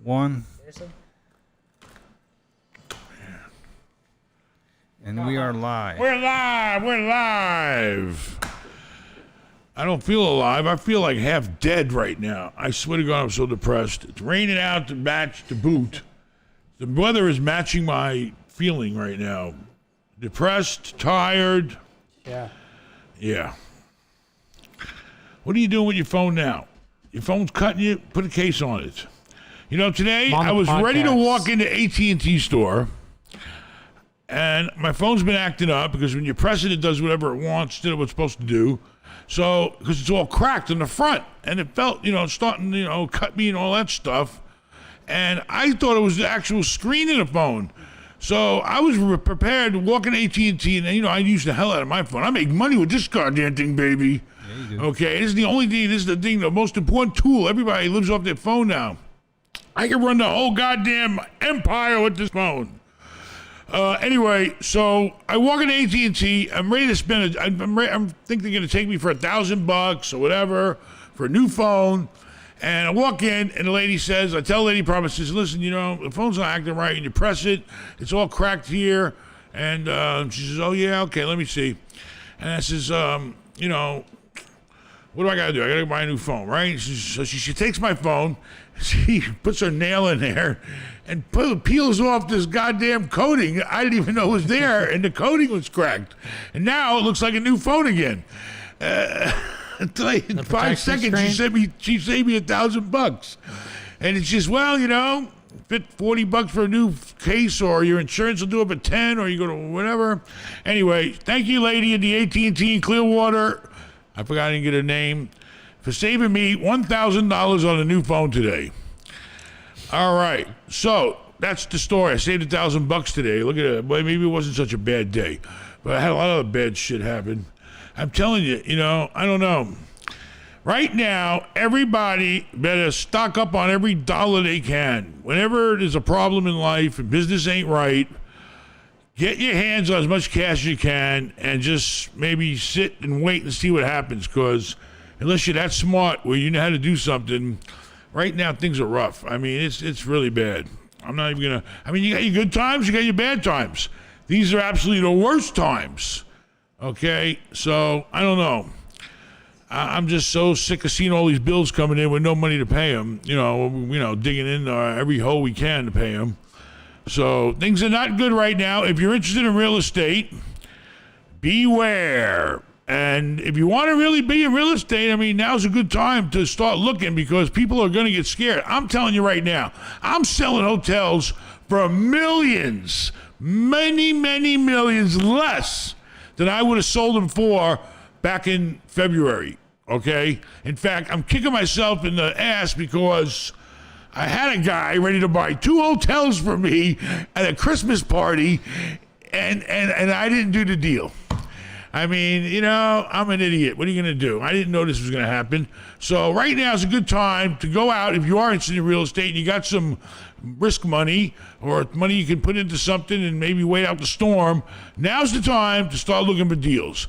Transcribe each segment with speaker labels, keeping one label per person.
Speaker 1: 1.
Speaker 2: Seriously?
Speaker 1: And we are live.
Speaker 3: We're live. I don't feel alive. I feel like half dead right now. I swear to God, I'm so depressed. It's raining out to match to boot. The weather is matching my feeling right now. Depressed, tired.
Speaker 2: Yeah.
Speaker 3: Yeah. What are you doing with your phone now? Your phone's cutting you? Put a case on it. You know, today I was ready to walk into AT&T store, and my phone's been acting up because when you press it, it does whatever it wants instead of what it's supposed to do. So, because it's all cracked in the front, and it felt, starting, cut me and all that stuff. And I thought it was the actual screen in the phone. So I was prepared to walk in AT&T, and, I use the hell out of my phone. I make money with this goddamn thing, baby.
Speaker 1: Yeah, you do.
Speaker 3: Okay, this is the only thing, the most important tool. Everybody lives off their phone now. I can run the whole goddamn empire with this phone. Anyway, so I walk into AT&T. I'm ready to spend. I think they're going to take me for $1,000 or whatever for a new phone. And I walk in, and the lady says, I tell the lady, promises, listen, the phone's not acting right, and you press it, it's all cracked here. And she says, oh yeah, okay, let me see. And I says, what do I got to do? I got to buy a new phone, right? So she takes my phone, she puts her nail in there, and peels off this goddamn coating. I didn't even know it was there, and the coating was cracked. And now it looks like a new phone again. In 5 seconds, she saved me $1,000. And it's just, fit $40 for a new case, or your insurance will do it for 10, or you go to whatever. Anyway, thank you, lady at the AT&T in Clearwater. I forgot I didn't get her name, for saving me $1,000 on a new phone today. All right, so that's the story. I saved $1,000 today. Look at it. Boy, maybe it wasn't such a bad day, but I had a lot of bad shit happen. I'm telling you, I don't know. Right now, everybody better stock up on every dollar they can. Whenever there's a problem in life and business ain't right, get your hands on as much cash as you can and just maybe sit and wait and see what happens, because unless you're that smart where you know how to do something, right now things are rough. I mean, it's really bad. I'm not even going to... you got your good times, you got your bad times. These are absolutely the worst times. Okay? So, I don't know. I'm just so sick of seeing all these bills coming in with no money to pay them. Digging in every hole we can to pay them. So things are not good right now. If you're interested in real estate, beware. And if you want to really be in real estate, now's a good time to start looking, because people are going to get scared. I'm telling you right now, I'm selling hotels for millions, many, many millions less than I would have sold them for back in February, okay? In fact, I'm kicking myself in the ass because I had a guy ready to buy 2 hotels for me at a Christmas party, and I didn't do the deal. I'm an idiot. What are you going to do? I didn't know this was going to happen. So right now is a good time to go out if you are interested in real estate and you got some risk money or money you can put into something and maybe wait out the storm. Now's the time to start looking for deals.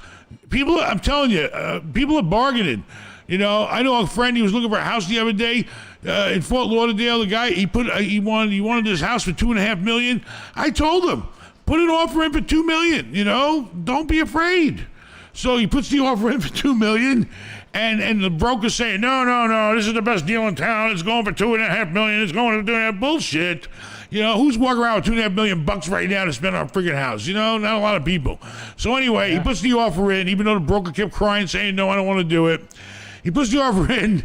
Speaker 3: People, I'm telling you, people are bargaining. I know a friend, he was looking for a house the other day in Fort Lauderdale. The guy, he wanted this house for $2.5 million. I told him, put an offer in for $2 million. Don't be afraid. So he puts the offer in for $2 million, and the broker's saying, no, this is the best deal in town. It's going for $2.5 million. It's going to do that bullshit. Who's walking around with $2.5 million right now to spend on a freaking house? Not a lot of people. So anyway, He puts the offer in, even though the broker kept crying, saying, no, I don't want to do it. He puts the offer in,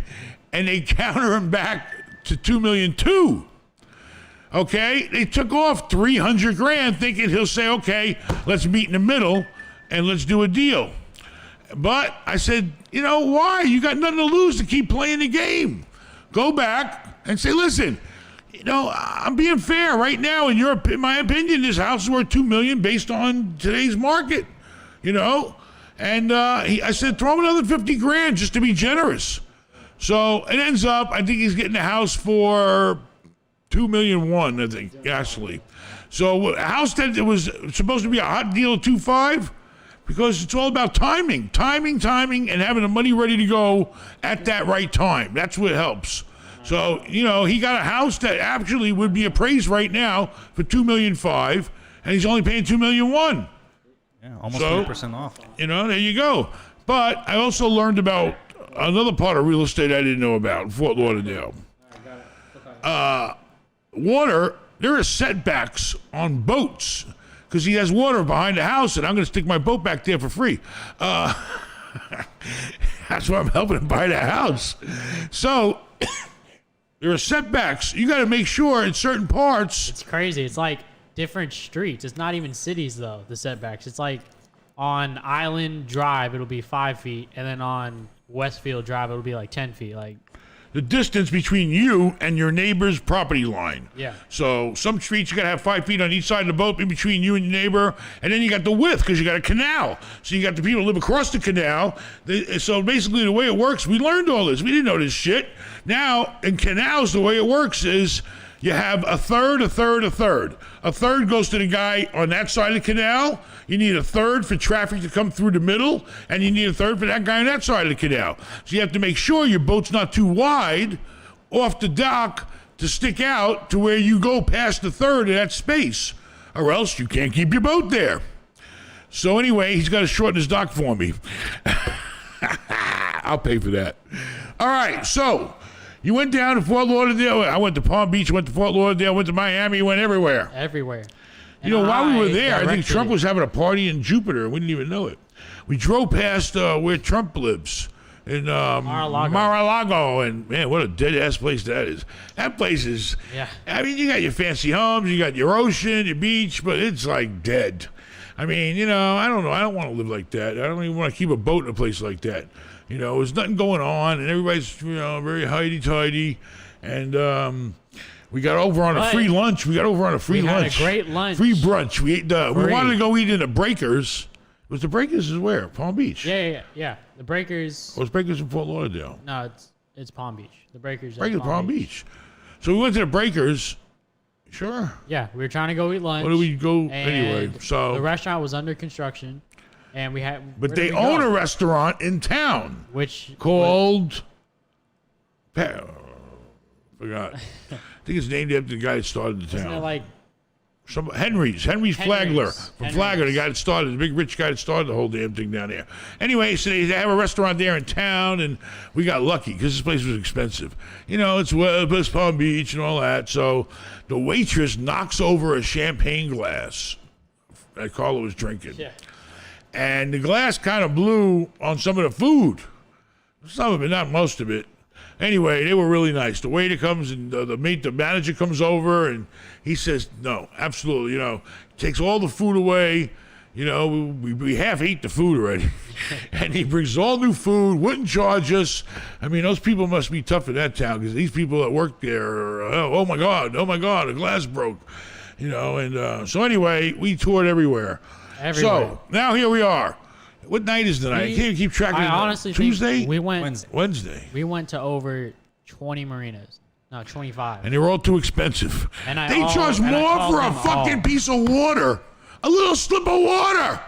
Speaker 3: and they counter him back to $2.2 million. Okay, they took off $300,000, thinking he'll say, okay, let's meet in the middle and let's do a deal. But I said, why? You got nothing to lose to keep playing the game. Go back and say, listen, I'm being fair right now. In my opinion, this house is worth $2 million based on today's market. And I said, throw him another $50,000 just to be generous. So it ends up, I think he's getting the house for $2.1 million, I think, actually. So a house that was supposed to be a hot deal at $2.5, because it's all about timing, and having the money ready to go at that right time. That's what helps. So, you know, he got a house that actually would be appraised right now for $2.5 million, and he's only paying $2.1 million.
Speaker 1: Yeah, almost 30% off.
Speaker 3: You know, there you go. But I also learned about another part of real estate I didn't know about in Fort Lauderdale. Water, there are setbacks on boats because he has water behind the house, and I'm going to stick my boat back there for free. That's why I'm helping him buy the house. So there are setbacks. You got to make sure in certain parts.
Speaker 2: It's crazy. It's like different streets. It's not even cities, though, the setbacks. It's like on Island Drive, it'll be 5 feet, and then on Westfield Drive, it'll be like 10 feet. Like
Speaker 3: the distance between you and your neighbor's property line.
Speaker 2: Yeah. So
Speaker 3: some streets you got to have 5 feet on each side of the boat in between you and your neighbor, and then you got the width because you got a canal. So you got the people who live across the canal. So basically the way it works, we learned all this. We didn't know this shit. Now in canals, the way it works is you have a third, a third, a third. A third goes to the guy on that side of the canal. You need a third for traffic to come through the middle, and you need a third for that guy on that side of the canal. So you have to make sure your boat's not too wide off the dock to stick out to where you go past the third of that space, or else you can't keep your boat there. So anyway, he's got to shorten his dock for me. I'll pay for that. All right, so you went down to Fort Lauderdale. I went to Palm Beach, went to Fort Lauderdale, went to Miami, went everywhere.
Speaker 2: Everywhere.
Speaker 3: You know, while we were there, I think Trump was having a party in Jupiter, and we didn't even know it. We drove past where Trump lives in Mar-a-Lago, and man, what a dead-ass place that is. That place is,
Speaker 2: yeah.
Speaker 3: I mean, you got your fancy homes, you got your ocean, your beach, but it's like dead. I mean, you know, I don't know. I don't want to live like that. I don't even want to keep a boat in a place like that. You know, there's nothing going on, and everybody's, you know, very hidey-tidy, and we got over on a free lunch. We had a
Speaker 2: great lunch.
Speaker 3: Free brunch. We ate. We wanted to go eat in the Breakers. Was the Breakers is where? Palm Beach.
Speaker 2: Yeah. The Breakers.
Speaker 3: Oh, it's Breakers in Fort Lauderdale.
Speaker 2: No, it's Palm Beach. The Breakers.
Speaker 3: Breakers, Palm Beach. So we went to the Breakers. Sure.
Speaker 2: Yeah, we were trying to go eat lunch.
Speaker 3: Where did we go anyway? So
Speaker 2: the restaurant was under construction, and we had.
Speaker 3: But they own a restaurant in town, called. Forgot. I think it's named after the guy that started the town.
Speaker 2: Isn't it like
Speaker 3: Henry's Flagler from Flagler, the guy that started, the big rich guy that started the whole damn thing down there. Anyway, so they have a restaurant there in town, and we got lucky because this place was expensive. You know, it's West Palm Beach and all that. So the waitress knocks over a champagne glass that Carla was drinking. Yeah. And the glass kind of blew on some of the food. Some of it, not most of it. Anyway, they were really nice. The waiter comes and the manager comes over and he says, no, absolutely, you know, takes all the food away. You know, we half ate the food already. And he brings all new food, wouldn't charge us. I mean, those people must be tough in that town because these people that work there are, oh my God, a glass broke. You know, and so anyway, we toured everywhere. So now here we are. What night is tonight? I can't keep track of it.
Speaker 2: I honestly
Speaker 3: Tuesday?
Speaker 2: think we went
Speaker 3: Wednesday.
Speaker 2: We went to over 20 marinas. No, 25.
Speaker 3: And they were all too expensive.
Speaker 2: And
Speaker 3: they charge more for a fucking piece of water. A little slip of water.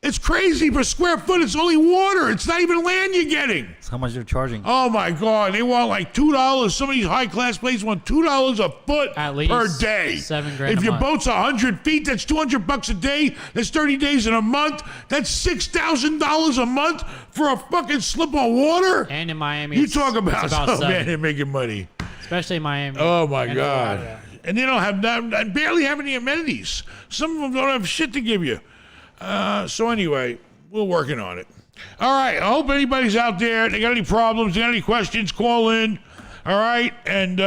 Speaker 3: It's crazy per square foot. It's only water. It's not even land you're getting.
Speaker 1: That's how much they're charging.
Speaker 3: Oh my God. They want like $2. Some of these high class places want $2 a foot
Speaker 2: at least
Speaker 3: per day.
Speaker 2: $7,000
Speaker 3: if your boat's 100 feet, that's $200 a day. That's 30 days in a month. That's $6,000 a month for a fucking slip of water.
Speaker 2: And in Miami,
Speaker 3: you talk about man, they're making money.
Speaker 2: Especially in Miami.
Speaker 3: Oh my God. And they don't have barely have any amenities. Some of them don't have shit to give you. So anyway, we're working on it. All right. I hope anybody's out there. They got any problems? They got any questions? Call in. All right, and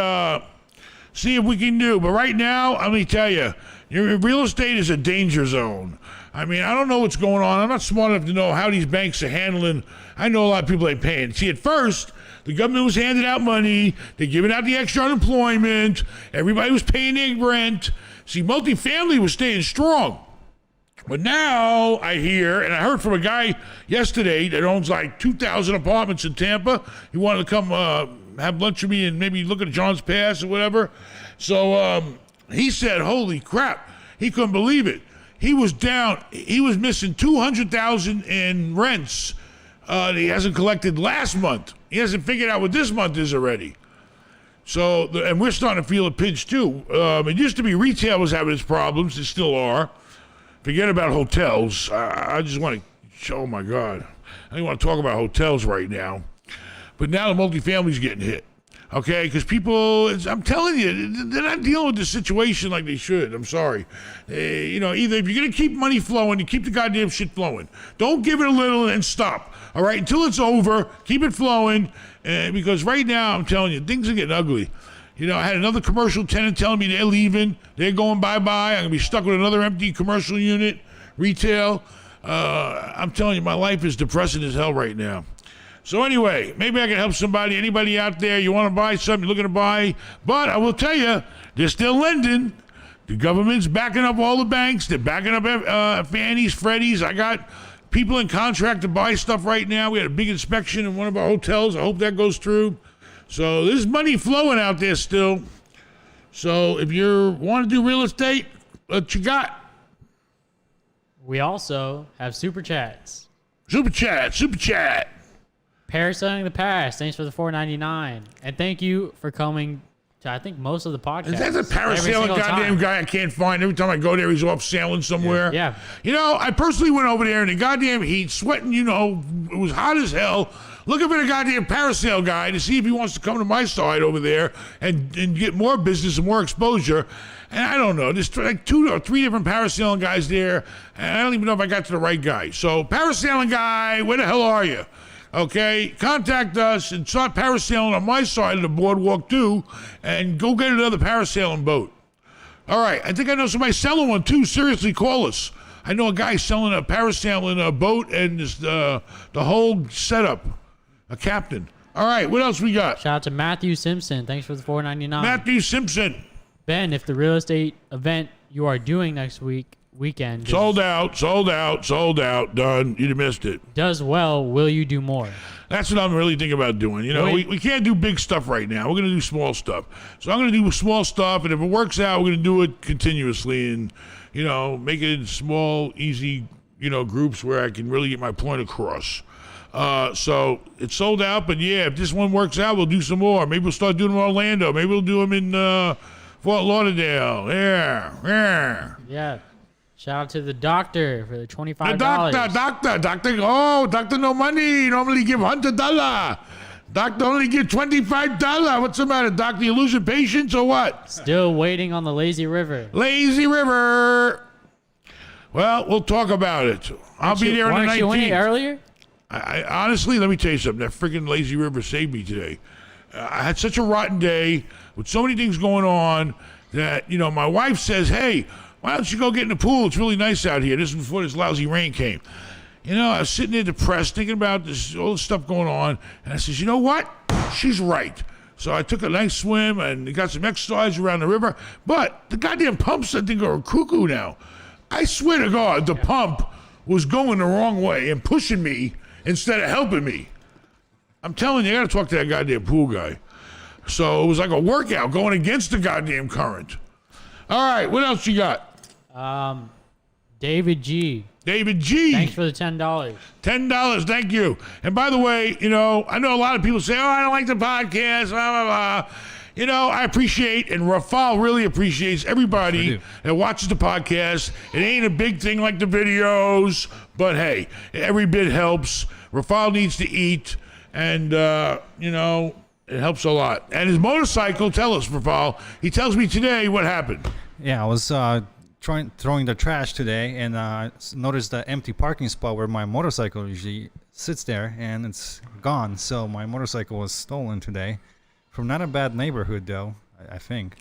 Speaker 3: see if we can do. But right now, let me tell you, your real estate is a danger zone. I mean, I don't know what's going on. I'm not smart enough to know how these banks are handling. I know a lot of people ain't paying. See, at first, the government was handing out money. They're giving out the extra unemployment. Everybody was paying their rent. See, multifamily was staying strong. But now I hear, and I heard from a guy yesterday that owns like 2,000 apartments in Tampa. He wanted to come have lunch with me and maybe look at John's Pass or whatever. So he said, holy crap, he couldn't believe it. He was down. He was missing $200,000 in rents that he hasn't collected last month. He hasn't figured out what this month is already. So, and we're starting to feel a pinch too. It used to be retail was having its problems. They still are. Forget about hotels. I just want to, oh my God. I don't want to talk about hotels right now. But now the multifamily's getting hit. Okay, because people, I'm telling you, they're not dealing with the situation like they should. I'm sorry. Either if you're going to keep money flowing, you keep the goddamn shit flowing. Don't give it a little and stop. All right, until it's over, keep it flowing. Because right now, I'm telling you, things are getting ugly. I had another commercial tenant telling me they're leaving. They're going bye-bye. I'm going to be stuck with another empty commercial unit, retail. I'm telling you, my life is depressing as hell right now. So anyway, maybe I can help somebody. Anybody out there, you want to buy something, you're looking to buy. But I will tell you, they're still lending. The government's backing up all the banks. They're backing up Fannies, Freddies. I got people in contract to buy stuff right now. We had a big inspection in one of our hotels. I hope that goes through. So there's money flowing out there still. So if you want to do real estate, what you got?
Speaker 2: We also have super chats.
Speaker 3: Super chat.
Speaker 2: Parasailing the Past, thanks for the $4.99, and thank you for coming to I think most of the podcasts.
Speaker 3: Is that the parasailing goddamn guy I can't find? Every time I go there, he's off sailing somewhere.
Speaker 2: Yeah.
Speaker 3: I personally went over there in the goddamn heat, sweating. It was hot as hell. Looking for the goddamn parasail guy to see if he wants to come to my side over there and get more business and more exposure. And I don't know, there's like 2 or 3 different parasailing guys there, and I don't even know if I got to the right guy. So parasailing guy, where the hell are you? Okay, contact us and start parasailing on my side of the boardwalk too, and go get another parasailing boat. All right, I think I know somebody selling one too. Seriously, call us. I know a guy selling a parasailing boat and the whole setup, a captain. All right, what else we got?
Speaker 2: Shout out to Matthew Simpson. Thanks for the $4.99.
Speaker 3: Matthew Simpson.
Speaker 2: Ben, if the real estate event you are doing next weekend
Speaker 3: sold out, done. You missed it.
Speaker 2: does well, will you do more?
Speaker 3: That's what I'm really thinking about doing. We can't do big stuff right now. We're going to do small stuff. So I'm going to do small stuff, and if it works out, we're going to do it continuously and, make it in small, easy, groups where I can really get my point across. So it's sold out, but yeah, if this one works out, we'll do some more. Maybe we'll start doing them in Orlando. Maybe we'll do them in Fort Lauderdale.
Speaker 2: Yeah. Shout out to the doctor for the $25.
Speaker 3: The doctor. Oh, doctor no money. Normally give $100. Doctor only give $25. What's the matter, doctor? You losing patience or what?
Speaker 2: Still waiting on the lazy river.
Speaker 3: Lazy river. Well, we'll talk about it. I'll be there on the 19th.
Speaker 2: Weren't you winning earlier?
Speaker 3: I honestly, let me tell you something. That freaking lazy river saved me today. I had such a rotten day with so many things going on that, my wife says, hey, why don't you go get in the pool? It's really nice out here. This is before this lousy rain came. I was sitting there depressed, thinking about all this stuff going on. And I says, you know what? She's right. So I took a nice swim and got some exercise around the river. But the goddamn pumps, I think, are cuckoo now. I swear to God, the pump was going the wrong way and pushing me instead of helping me. I'm telling you, I got to talk to that goddamn pool guy. So it was like a workout going against the goddamn current. All right, what else you got?
Speaker 2: David G.
Speaker 3: Thanks
Speaker 2: for the $10.
Speaker 3: $10, thank you. And by the way, I know a lot of people say, I don't like the podcast, blah, blah, blah. I appreciate, and Rafal really appreciates everybody that watches the podcast. It ain't a big thing like the videos, but hey, every bit helps. Rafal needs to eat, and, it helps a lot. And his motorcycle, tell us, Rafal, he tells me today what happened.
Speaker 1: Yeah, I was throwing the trash today, and noticed the empty parking spot where my motorcycle usually sits there, and it's gone. So my motorcycle was stolen today from not a bad neighborhood, though, I think.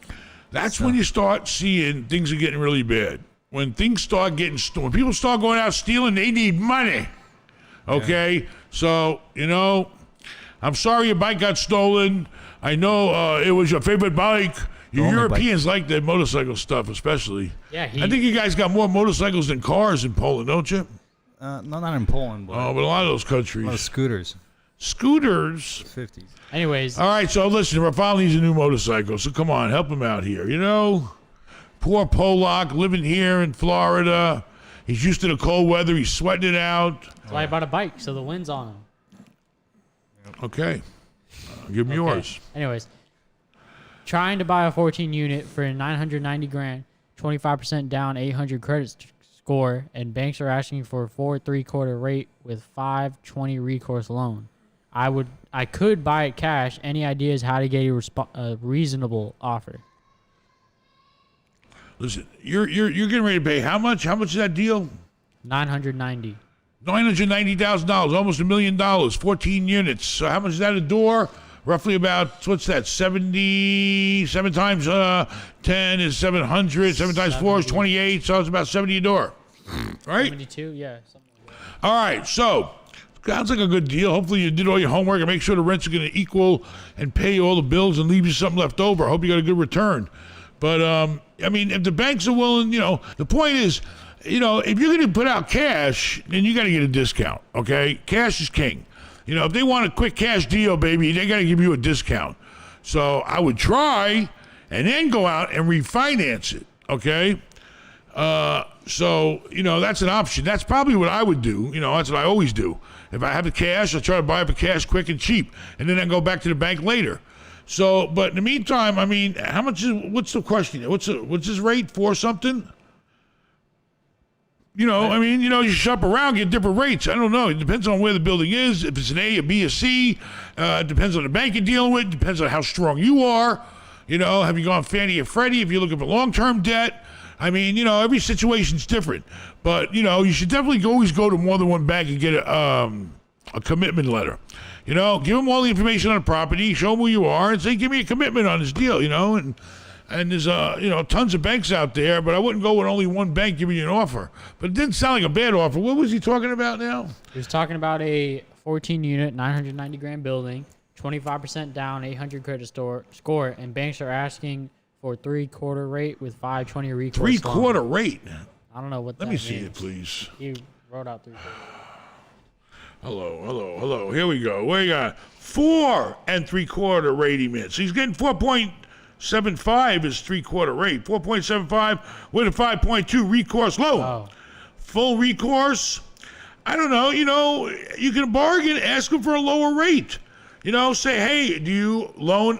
Speaker 3: That's when you start seeing things are getting really bad. When things start getting stolen, when people start going out stealing, they need money. Okay? Yeah. So, I'm sorry your bike got stolen. I know it was your favorite bike. You Europeans like that motorcycle stuff, especially.
Speaker 2: Yeah,
Speaker 3: I think you guys got more motorcycles than cars in Poland, don't you?
Speaker 1: No, not in Poland. But
Speaker 3: but a lot of those countries.
Speaker 1: A lot of scooters.
Speaker 3: Scooters?
Speaker 1: 50s.
Speaker 2: Anyways.
Speaker 3: All right, so listen, Rafal needs a new motorcycle, so come on, help him out here. Poor Polak living here in Florida. He's used to the cold weather. He's sweating it out.
Speaker 2: That's why I bought a bike, so the wind's on him.
Speaker 3: Okay. Give him yours.
Speaker 2: Anyways. trying to buy a 14 unit for 990 grand, 25% down, 800 credit score, and banks are asking for a 4.75% rate with 520 recourse loan. I could buy it cash. Any ideas how to get a reasonable offer?
Speaker 3: Listen, you're getting ready to pay how much? How much is that deal?
Speaker 2: 990.
Speaker 3: $990,000, almost $1 million, 14 units. So how much is that a door? Roughly about, what's that, 70, 7 times 10 is 700, 7 times 4 is 28, so it's about 70 a door. Right?
Speaker 2: 72, yeah. Something like that.
Speaker 3: All right, so sounds like a good deal. Hopefully you did all your homework and make sure the rents are going to equal and pay all the bills and leave you something left over. I hope you got a good return. But, I mean, if the banks are willing, the point is, if you're going to put out cash, then you got to get a discount, okay? Cash is king. If they want a quick cash deal, baby, they got to give you a discount. So I would try and then go out and refinance it, okay? So, that's an option. That's probably what I would do. That's what I always do. If I have the cash, I try to buy up the cash quick and cheap, and then I go back to the bank later. So, but in the meantime, I mean, what's the question? What's this rate for something? I mean, you shop around, get different rates. I don't know. It depends on where the building is. If it's an A, a B, a C. It depends on the bank you're dealing with. It depends on how strong you are. Have you gone Fannie or Freddie? If you're looking for long-term debt. I mean, every situation's different. But, you should definitely always go to more than one bank and get a commitment letter. Give them all the information on the property, show them who you are, and say, give me a commitment on this deal, And there's, tons of banks out there, but I wouldn't go with only one bank giving you an offer. But it didn't sound like a bad offer. What was he talking about now?
Speaker 2: He was talking about a 14-unit, 990 grand building, 25% down, 800 credit score, and banks are asking for 3/4 rate with 520 recourse.
Speaker 3: 3/4 rate?
Speaker 2: I don't know what that
Speaker 3: Let me see
Speaker 2: means.
Speaker 3: it, please.
Speaker 2: He wrote out 3/4.
Speaker 3: Hello. Here we go. We got 4 3/4 rate he meant. So he's getting 4.75 is 3/4 rate. 4.75 with a 5.2 recourse loan.
Speaker 2: Oh.
Speaker 3: Full recourse. I don't know. You can bargain, ask them for a lower rate. Say, hey, do you loan,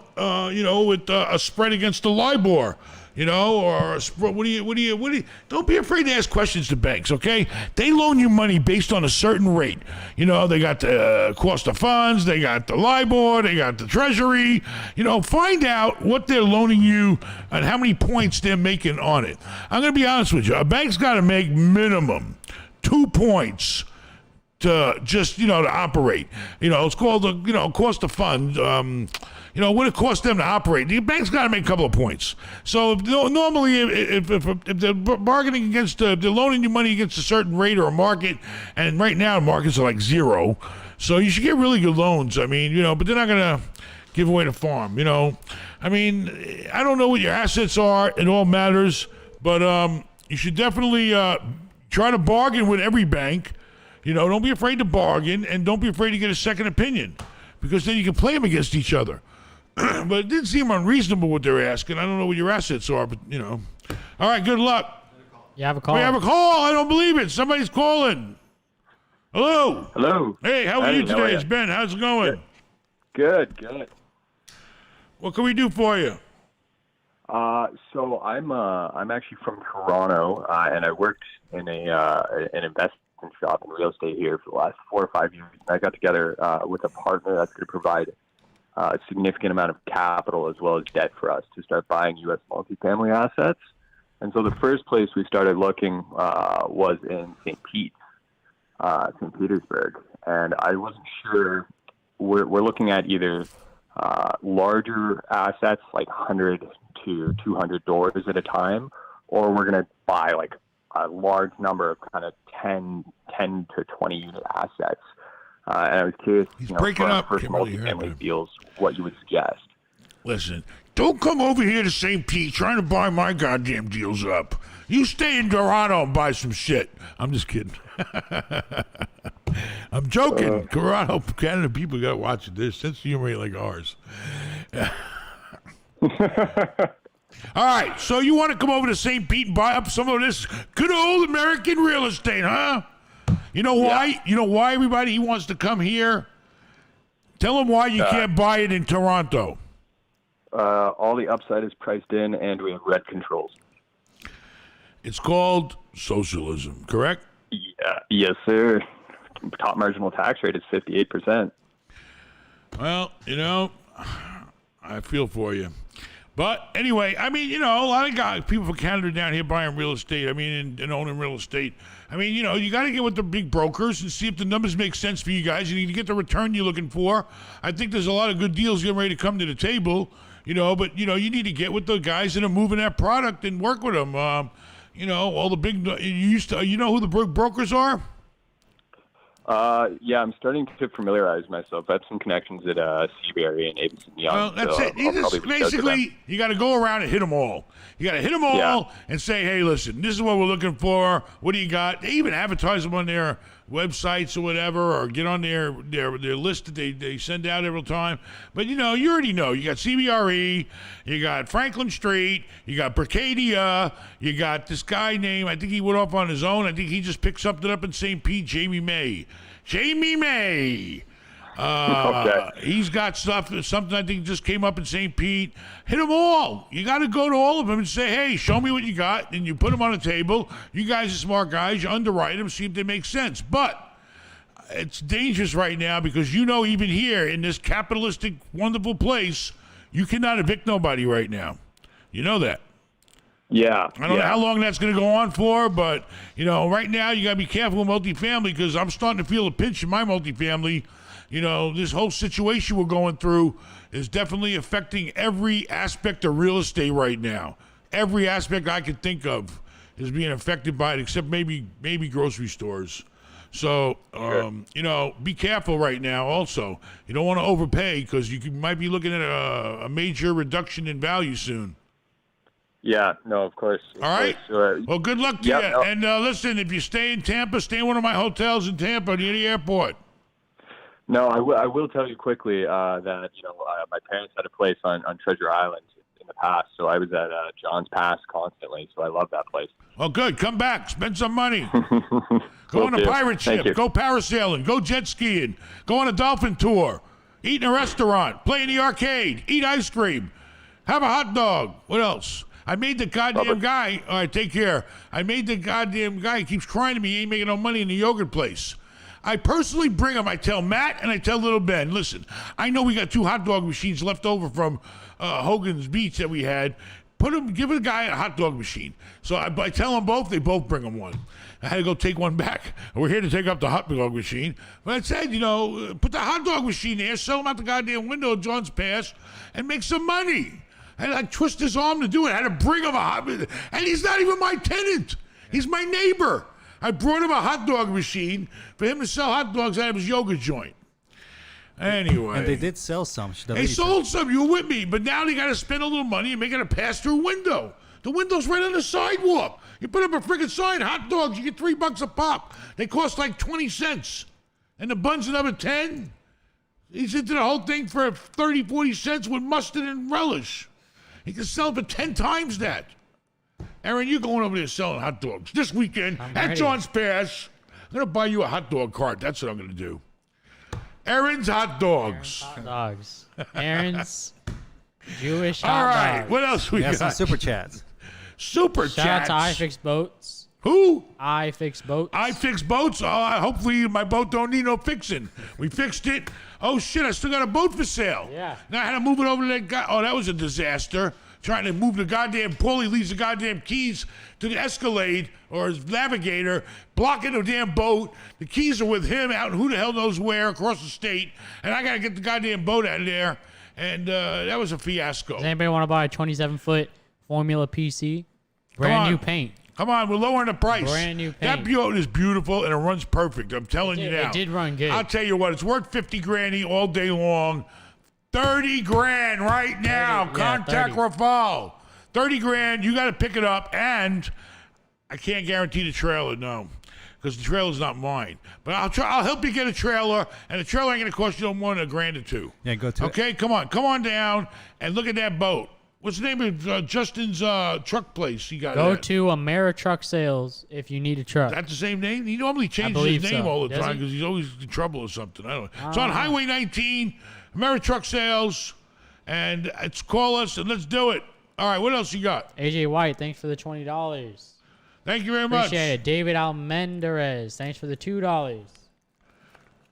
Speaker 3: with a spread against the LIBOR? Or a spread, what do you, don't be afraid to ask questions to banks, okay? They loan you money based on a certain rate. They got the cost of funds, they got the LIBOR, they got the treasury. Find out what they're loaning you and how many points they're making on it. I'm going to be honest with you. A bank's got to make minimum 2 points to just, to operate. It's called the, cost of funds. What it costs them to operate. The bank's got to make a couple of points. So normally, if they're bargaining against, they're loaning you money against a certain rate or a market, and right now markets are like 0, so you should get really good loans. I mean, but they're not gonna give away the farm. I mean, I don't know what your assets are. It all matters, but you should definitely try to bargain with every bank. Don't be afraid to bargain, and don't be afraid to get a second opinion, because then you can play them against each other. But it didn't seem unreasonable what they're asking. I don't know what your assets are, but, All right, good luck.
Speaker 2: You have a call.
Speaker 3: We have a call. I don't believe it. Somebody's calling. Hello.
Speaker 4: Hello.
Speaker 3: Hey, how are you today?
Speaker 4: How are
Speaker 3: It's Ben. How's it going?
Speaker 4: Good.
Speaker 3: What can we do for you?
Speaker 4: So I'm actually from Toronto, and I worked in an investment shop in real estate here for the last 4 or 5 years. And I got together with a partner that's going to provide a significant amount of capital as well as debt for us to start buying U.S. multifamily assets. And so the first place we started looking was in St. Petersburg. And I wasn't sure. We're looking at either larger assets like 100 to 200 doors at a time, or we're going to buy like a large number of kind of 10 to 20 unit assets. And I was curious,
Speaker 3: He's breaking up.
Speaker 4: for
Speaker 3: Can't really hear him.
Speaker 4: multifamily deals, what you would suggest.
Speaker 3: Listen, don't come over here to St. Pete trying to buy my goddamn deals up. You stay in Toronto and buy some shit. I'm just kidding. I'm joking. Toronto, Canada people got to watch this. Sense of humor ain't like ours. All right, so you want to come over to St. Pete and buy up some of this good old American real estate, huh? You know why? Yeah. You know why everybody wants to come here? Tell them why you can't buy it in Toronto.
Speaker 4: all the upside is priced in, and we have rent controls.
Speaker 3: It's called socialism, correct?
Speaker 4: Yeah, yes, sir. Top marginal tax rate is 58%.
Speaker 3: Well, I feel for you. But anyway, I mean, a lot of guys, people from Canada down here buying real estate, and owning real estate. You got to get with the big brokers and see if the numbers make sense for you guys. You need to get the return you're looking for. I think there's a lot of good deals getting ready to come to the table, but, you need to get with the guys that are moving that product and work with them. All the big, you know who the brokers are?
Speaker 4: Yeah, I'm starting to familiarize myself. I have some connections at CBRE and Ableton Young.
Speaker 3: Well, that's it. You got to go around and hit them all. You got to hit them all and say, hey, listen, this is what we're looking for. What do you got? They even advertise them on their websites or whatever, or get on their list that they send out every time. But, you already know. You got CBRE, you got Franklin Street, you got Bercadia, you got this guy named, I think he went off on his own. I think he just picked something up in St. Pete, Jamie May.
Speaker 4: Okay.
Speaker 3: He's got something I think just came up in St. Pete. Hit them all. You got to go to all of them and say, hey, show me what you got. And you put them on the table. You guys are smart guys. You underwrite them, see if they make sense. But it's dangerous right now because, even here in this capitalistic, wonderful place, you cannot evict nobody right now. You know that.
Speaker 4: Yeah.
Speaker 3: I don't know how long that's going to go on for, but, right now you got to be careful with multifamily because I'm starting to feel a pinch in my multifamily. This whole situation we're going through is definitely affecting every aspect of real estate right now. Every aspect I could think of is being affected by it, except maybe grocery stores. So, be careful right now also. You don't want to overpay because you might be looking at a major reduction in value soon.
Speaker 4: Yeah, no, of course.
Speaker 3: All right. Well, good luck to you.
Speaker 4: No.
Speaker 3: And listen, if you stay in Tampa, stay in one of my hotels in Tampa near the airport.
Speaker 4: No, I will tell you quickly that my parents had a place on Treasure Island in the past, so I was at John's Pass constantly. So I love that place.
Speaker 3: Well, good. Come back. Spend some money. Go on a pirate ship. Go parasailing. Go jet skiing. Go on a dolphin tour. Eat in a restaurant. Play in the arcade. Eat ice cream. Have a hot dog. What else? I made the goddamn guy. All right, take care. I made the goddamn guy. He keeps crying to me. He ain't making no money in the yogurt place. I personally bring him. I tell Matt and I tell little Ben, listen, I know we got 2 hot dog machines left over from Hogan's Beach that we had. Give a guy a hot dog machine. So I tell them both, they both bring him one. I had to go take one back. We're here to take up the hot dog machine. But I said, put the hot dog machine there, sell him out the goddamn window at John's Pass, and make some money. I had to twist his arm to do it. I had to bring him and he's not even my tenant. He's my neighbor. I brought him a hot dog machine for him to sell hot dogs out of his yoga joint. Anyway.
Speaker 1: And they did sell some.
Speaker 3: They sold some. You were with me. But now they got to spend a little money and make it a pass-through window. The window's right on the sidewalk. You put up a freaking sign, hot dogs, you get $3 a pop. They cost like 20 cents. And the bun's another 10. He's into the whole thing for 30, 40 cents with mustard and relish. He can sell it for 10 times that. Aaron, you're going over there selling hot dogs this weekend at John's Pass. I'm going to buy you a hot dog cart. That's what I'm going to do. Aaron's Hot Dogs.
Speaker 2: Hot dogs. Aaron's Jewish hot
Speaker 3: All right.
Speaker 2: dogs.
Speaker 3: What else we got?
Speaker 1: some super chats.
Speaker 3: Super
Speaker 2: Shout out
Speaker 3: chats.
Speaker 2: to I Fix Boats.
Speaker 3: Who?
Speaker 2: I Fix Boats.
Speaker 3: I Fix Boats? Hopefully my boat don't need no fixing. We fixed it. Oh, shit, I still got a boat for sale.
Speaker 2: Yeah.
Speaker 3: Now I had to move it over to that guy. Oh, that was a disaster. Trying to move the goddamn Paulie leaves the goddamn keys to the Escalade or his navigator, blocking the damn boat. The keys are with him out in who the hell knows where across the state. And I got to get the goddamn boat out of there. And that was a fiasco.
Speaker 2: Does anybody want to buy a 27-foot Formula PC? Brand new paint.
Speaker 3: Come on, we're lowering the price.
Speaker 2: Brand new paint.
Speaker 3: That boat is beautiful and it runs perfect. I'm telling you now.
Speaker 2: It did run good.
Speaker 3: I'll tell you what, it's worth $50,000 all day long. $30,000 right now.
Speaker 2: 30,
Speaker 3: Contact
Speaker 2: 30.
Speaker 3: Rafal. $30,000. You got to pick it up, and I can't guarantee the trailer, no, because the trailer's not mine. But I'll help you get a trailer, and the trailer ain't gonna cost you no more than $1,000 or $2,000.
Speaker 1: Yeah, go to
Speaker 3: Okay, come on down and look at that boat. What's the name of Justin's truck place? He got
Speaker 2: Go to Ameritruck Sales if you need a truck.
Speaker 3: Is that the same name? He normally changes
Speaker 2: believe
Speaker 3: his name
Speaker 2: so.
Speaker 3: all the
Speaker 2: Does
Speaker 3: time
Speaker 2: he?
Speaker 3: because he's always in trouble or something. I don't know. It's on Highway 19, Ameritruck Sales, And it's call us and let's do it. All right, what else you got?
Speaker 2: AJ White, thanks for the $20.
Speaker 3: Thank you very much.
Speaker 2: Appreciate it. David Almendarez, thanks for the $2.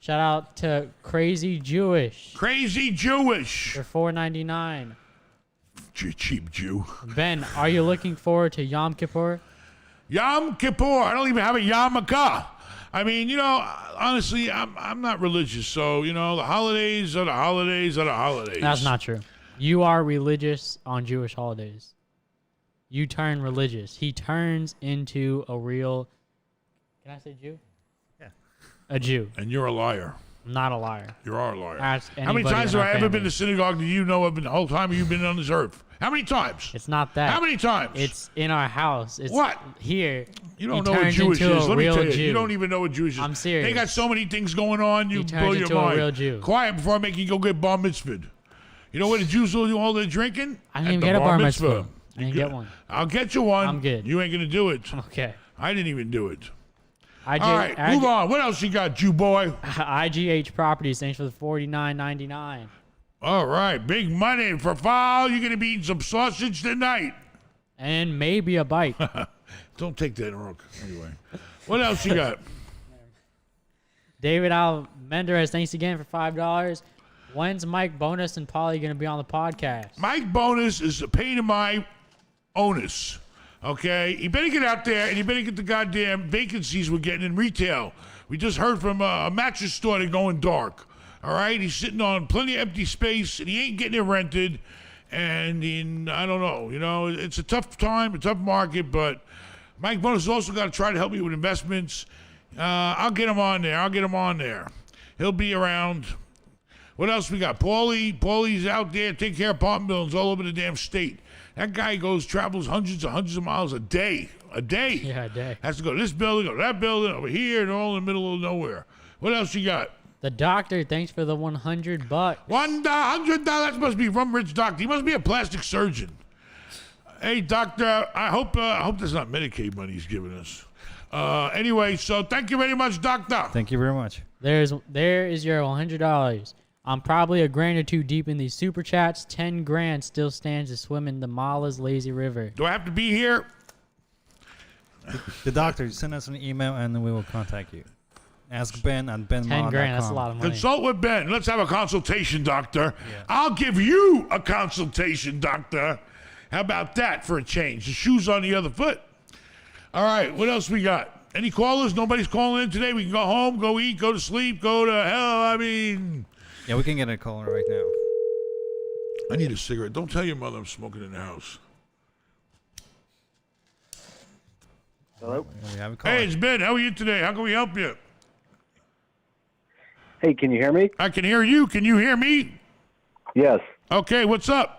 Speaker 2: Shout out to Crazy Jewish
Speaker 3: Crazy Jewish.
Speaker 2: for $4.99.
Speaker 3: Cheap Jew.
Speaker 2: Ben, are you looking forward to Yom Kippur?
Speaker 3: Yom Kippur. I don't even have a yarmulke. I mean, honestly, I'm not religious, so the holidays are the holidays are the holidays.
Speaker 2: That's not true. You are religious on Jewish holidays. You turn religious. He turns into a real. Can I say Jew?
Speaker 1: Yeah.
Speaker 2: A Jew.
Speaker 3: And you're a liar.
Speaker 2: I'm not a liar.
Speaker 3: You are a liar.
Speaker 2: Ask
Speaker 3: How many
Speaker 2: anybody
Speaker 3: times
Speaker 2: in
Speaker 3: have
Speaker 2: our
Speaker 3: I ever been
Speaker 2: family.
Speaker 3: to synagogue that you know of in the whole time you've been on this earth? How many times?
Speaker 2: It's not that.
Speaker 3: How many times?
Speaker 2: It's in our house. It's
Speaker 3: What?
Speaker 2: here.
Speaker 3: You don't
Speaker 2: He
Speaker 3: know what
Speaker 2: turns
Speaker 3: Jewish
Speaker 2: into
Speaker 3: is.
Speaker 2: a
Speaker 3: Let me
Speaker 2: real
Speaker 3: tell you,
Speaker 2: Jew.
Speaker 3: you don't even know what Jewish is.
Speaker 2: I'm serious.
Speaker 3: They got so many things going on, you
Speaker 2: He
Speaker 3: blow
Speaker 2: turns
Speaker 3: your
Speaker 2: into a
Speaker 3: mind.
Speaker 2: real Jew.
Speaker 3: Quiet before I make you go get bar mitzvahed. You know what the Jews will do all their drinking?
Speaker 2: I didn't
Speaker 3: At
Speaker 2: even
Speaker 3: the
Speaker 2: get a bar mitzvah.
Speaker 3: mitzvah.
Speaker 2: I didn't get one.
Speaker 3: I'll get you one.
Speaker 2: I'm good.
Speaker 3: You ain't going to do it.
Speaker 2: Okay.
Speaker 3: I didn't even do it.
Speaker 2: IGH,
Speaker 3: All right, move on. What else you got, Jew boy?
Speaker 2: IGH Properties, thanks for the $49.99.
Speaker 3: All right, big money for fall. You're going to be eating some sausage tonight.
Speaker 2: And maybe a bike.
Speaker 3: Don't take that wrong. Anyway, what else you got?
Speaker 2: David Almendarez, thanks again for $5. When's Mike Bonus and Polly going to be on the podcast?
Speaker 3: Mike Bonus is a pain in my onus. Okay, you better get out there and you better get the goddamn vacancies we're getting in retail. We just heard from a mattress store they're going dark. All right, he's sitting on plenty of empty space and he ain't getting it rented. And I don't know, it's a tough time, a tough market, but Mike Bonus has also got to try to help me with investments. I'll get him on there. He'll be around. What else we got? Paulie's out there taking care of apartment buildings all over the damn state. That guy travels hundreds of miles a day.
Speaker 2: Yeah, a day.
Speaker 3: Has to go to this building, go to that building, over here, and all in the middle of nowhere. What else you got?
Speaker 2: The doctor, thanks for the $100.
Speaker 3: $100. Must be from Rich Doctor. He must be a plastic surgeon. Hey, doctor, I hope that's not Medicaid money he's giving us. Anyway, so thank you very much, doctor.
Speaker 1: Thank you very much.
Speaker 2: There is your $100. I'm probably a grand or two deep in these super chats. 10 grand still stands to swim in the Mallah's lazy river.
Speaker 3: Do I have to be here?
Speaker 1: The doctor, send us an email and we will contact you. Ask Ben at ben.mallah.com.
Speaker 2: 10 grand, that's a lot of money.
Speaker 3: Consult with Ben. Let's have a consultation, doctor.
Speaker 1: Yeah.
Speaker 3: I'll give you a consultation, doctor. How about that for a change? The shoe's on the other foot. All right, what else we got? Any callers? Nobody's calling in today. We can go home, go eat, go to sleep, go to hell.
Speaker 1: Yeah, we can get a caller right now.
Speaker 3: I need a cigarette. Don't tell your mother I'm smoking in the house.
Speaker 4: Hello?
Speaker 1: We have a caller.
Speaker 3: Hey, it's Ben. How are you today? How can we help you?
Speaker 4: Hey, can you hear me?
Speaker 3: I can hear you. Can you hear me?
Speaker 4: Yes.
Speaker 3: Okay, what's up?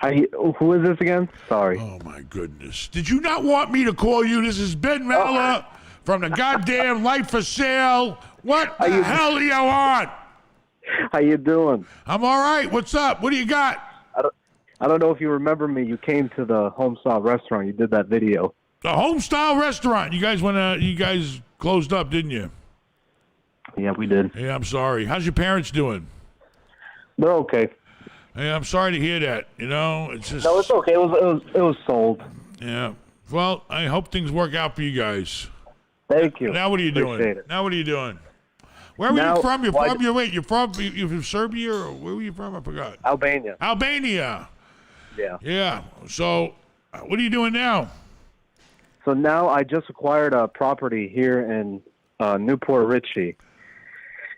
Speaker 4: Who is this again? Sorry.
Speaker 3: Oh, my goodness. Did you not want me to call you? This is Ben.mallah from the goddamn Life for Sale. What the hell do you want?
Speaker 4: How you doing?
Speaker 3: I'm all right. What's up? What do you got?
Speaker 4: I don't know if you remember me. You came to the Homestyle restaurant. You did that video.
Speaker 3: The Homestyle restaurant. You guys closed up, didn't you?
Speaker 4: Yeah, we did.
Speaker 3: Yeah, I'm sorry. How's your parents doing?
Speaker 4: They're okay.
Speaker 3: Hey, I'm sorry to hear that. It's just
Speaker 4: No, it's okay. It was sold.
Speaker 3: yeah. Well, I hope things work out for you guys.
Speaker 4: Thank you.
Speaker 3: Now what are you
Speaker 4: Appreciate
Speaker 3: doing?
Speaker 4: it.
Speaker 3: Now what are you doing? Where were
Speaker 4: Now,
Speaker 3: you from? You're
Speaker 4: why-
Speaker 3: from Serbia or where were you from? I forgot.
Speaker 4: Albania.
Speaker 3: Albania.
Speaker 4: Yeah.
Speaker 3: Yeah. So, what are you doing now?
Speaker 4: So now I just acquired a property here in Newport Richey.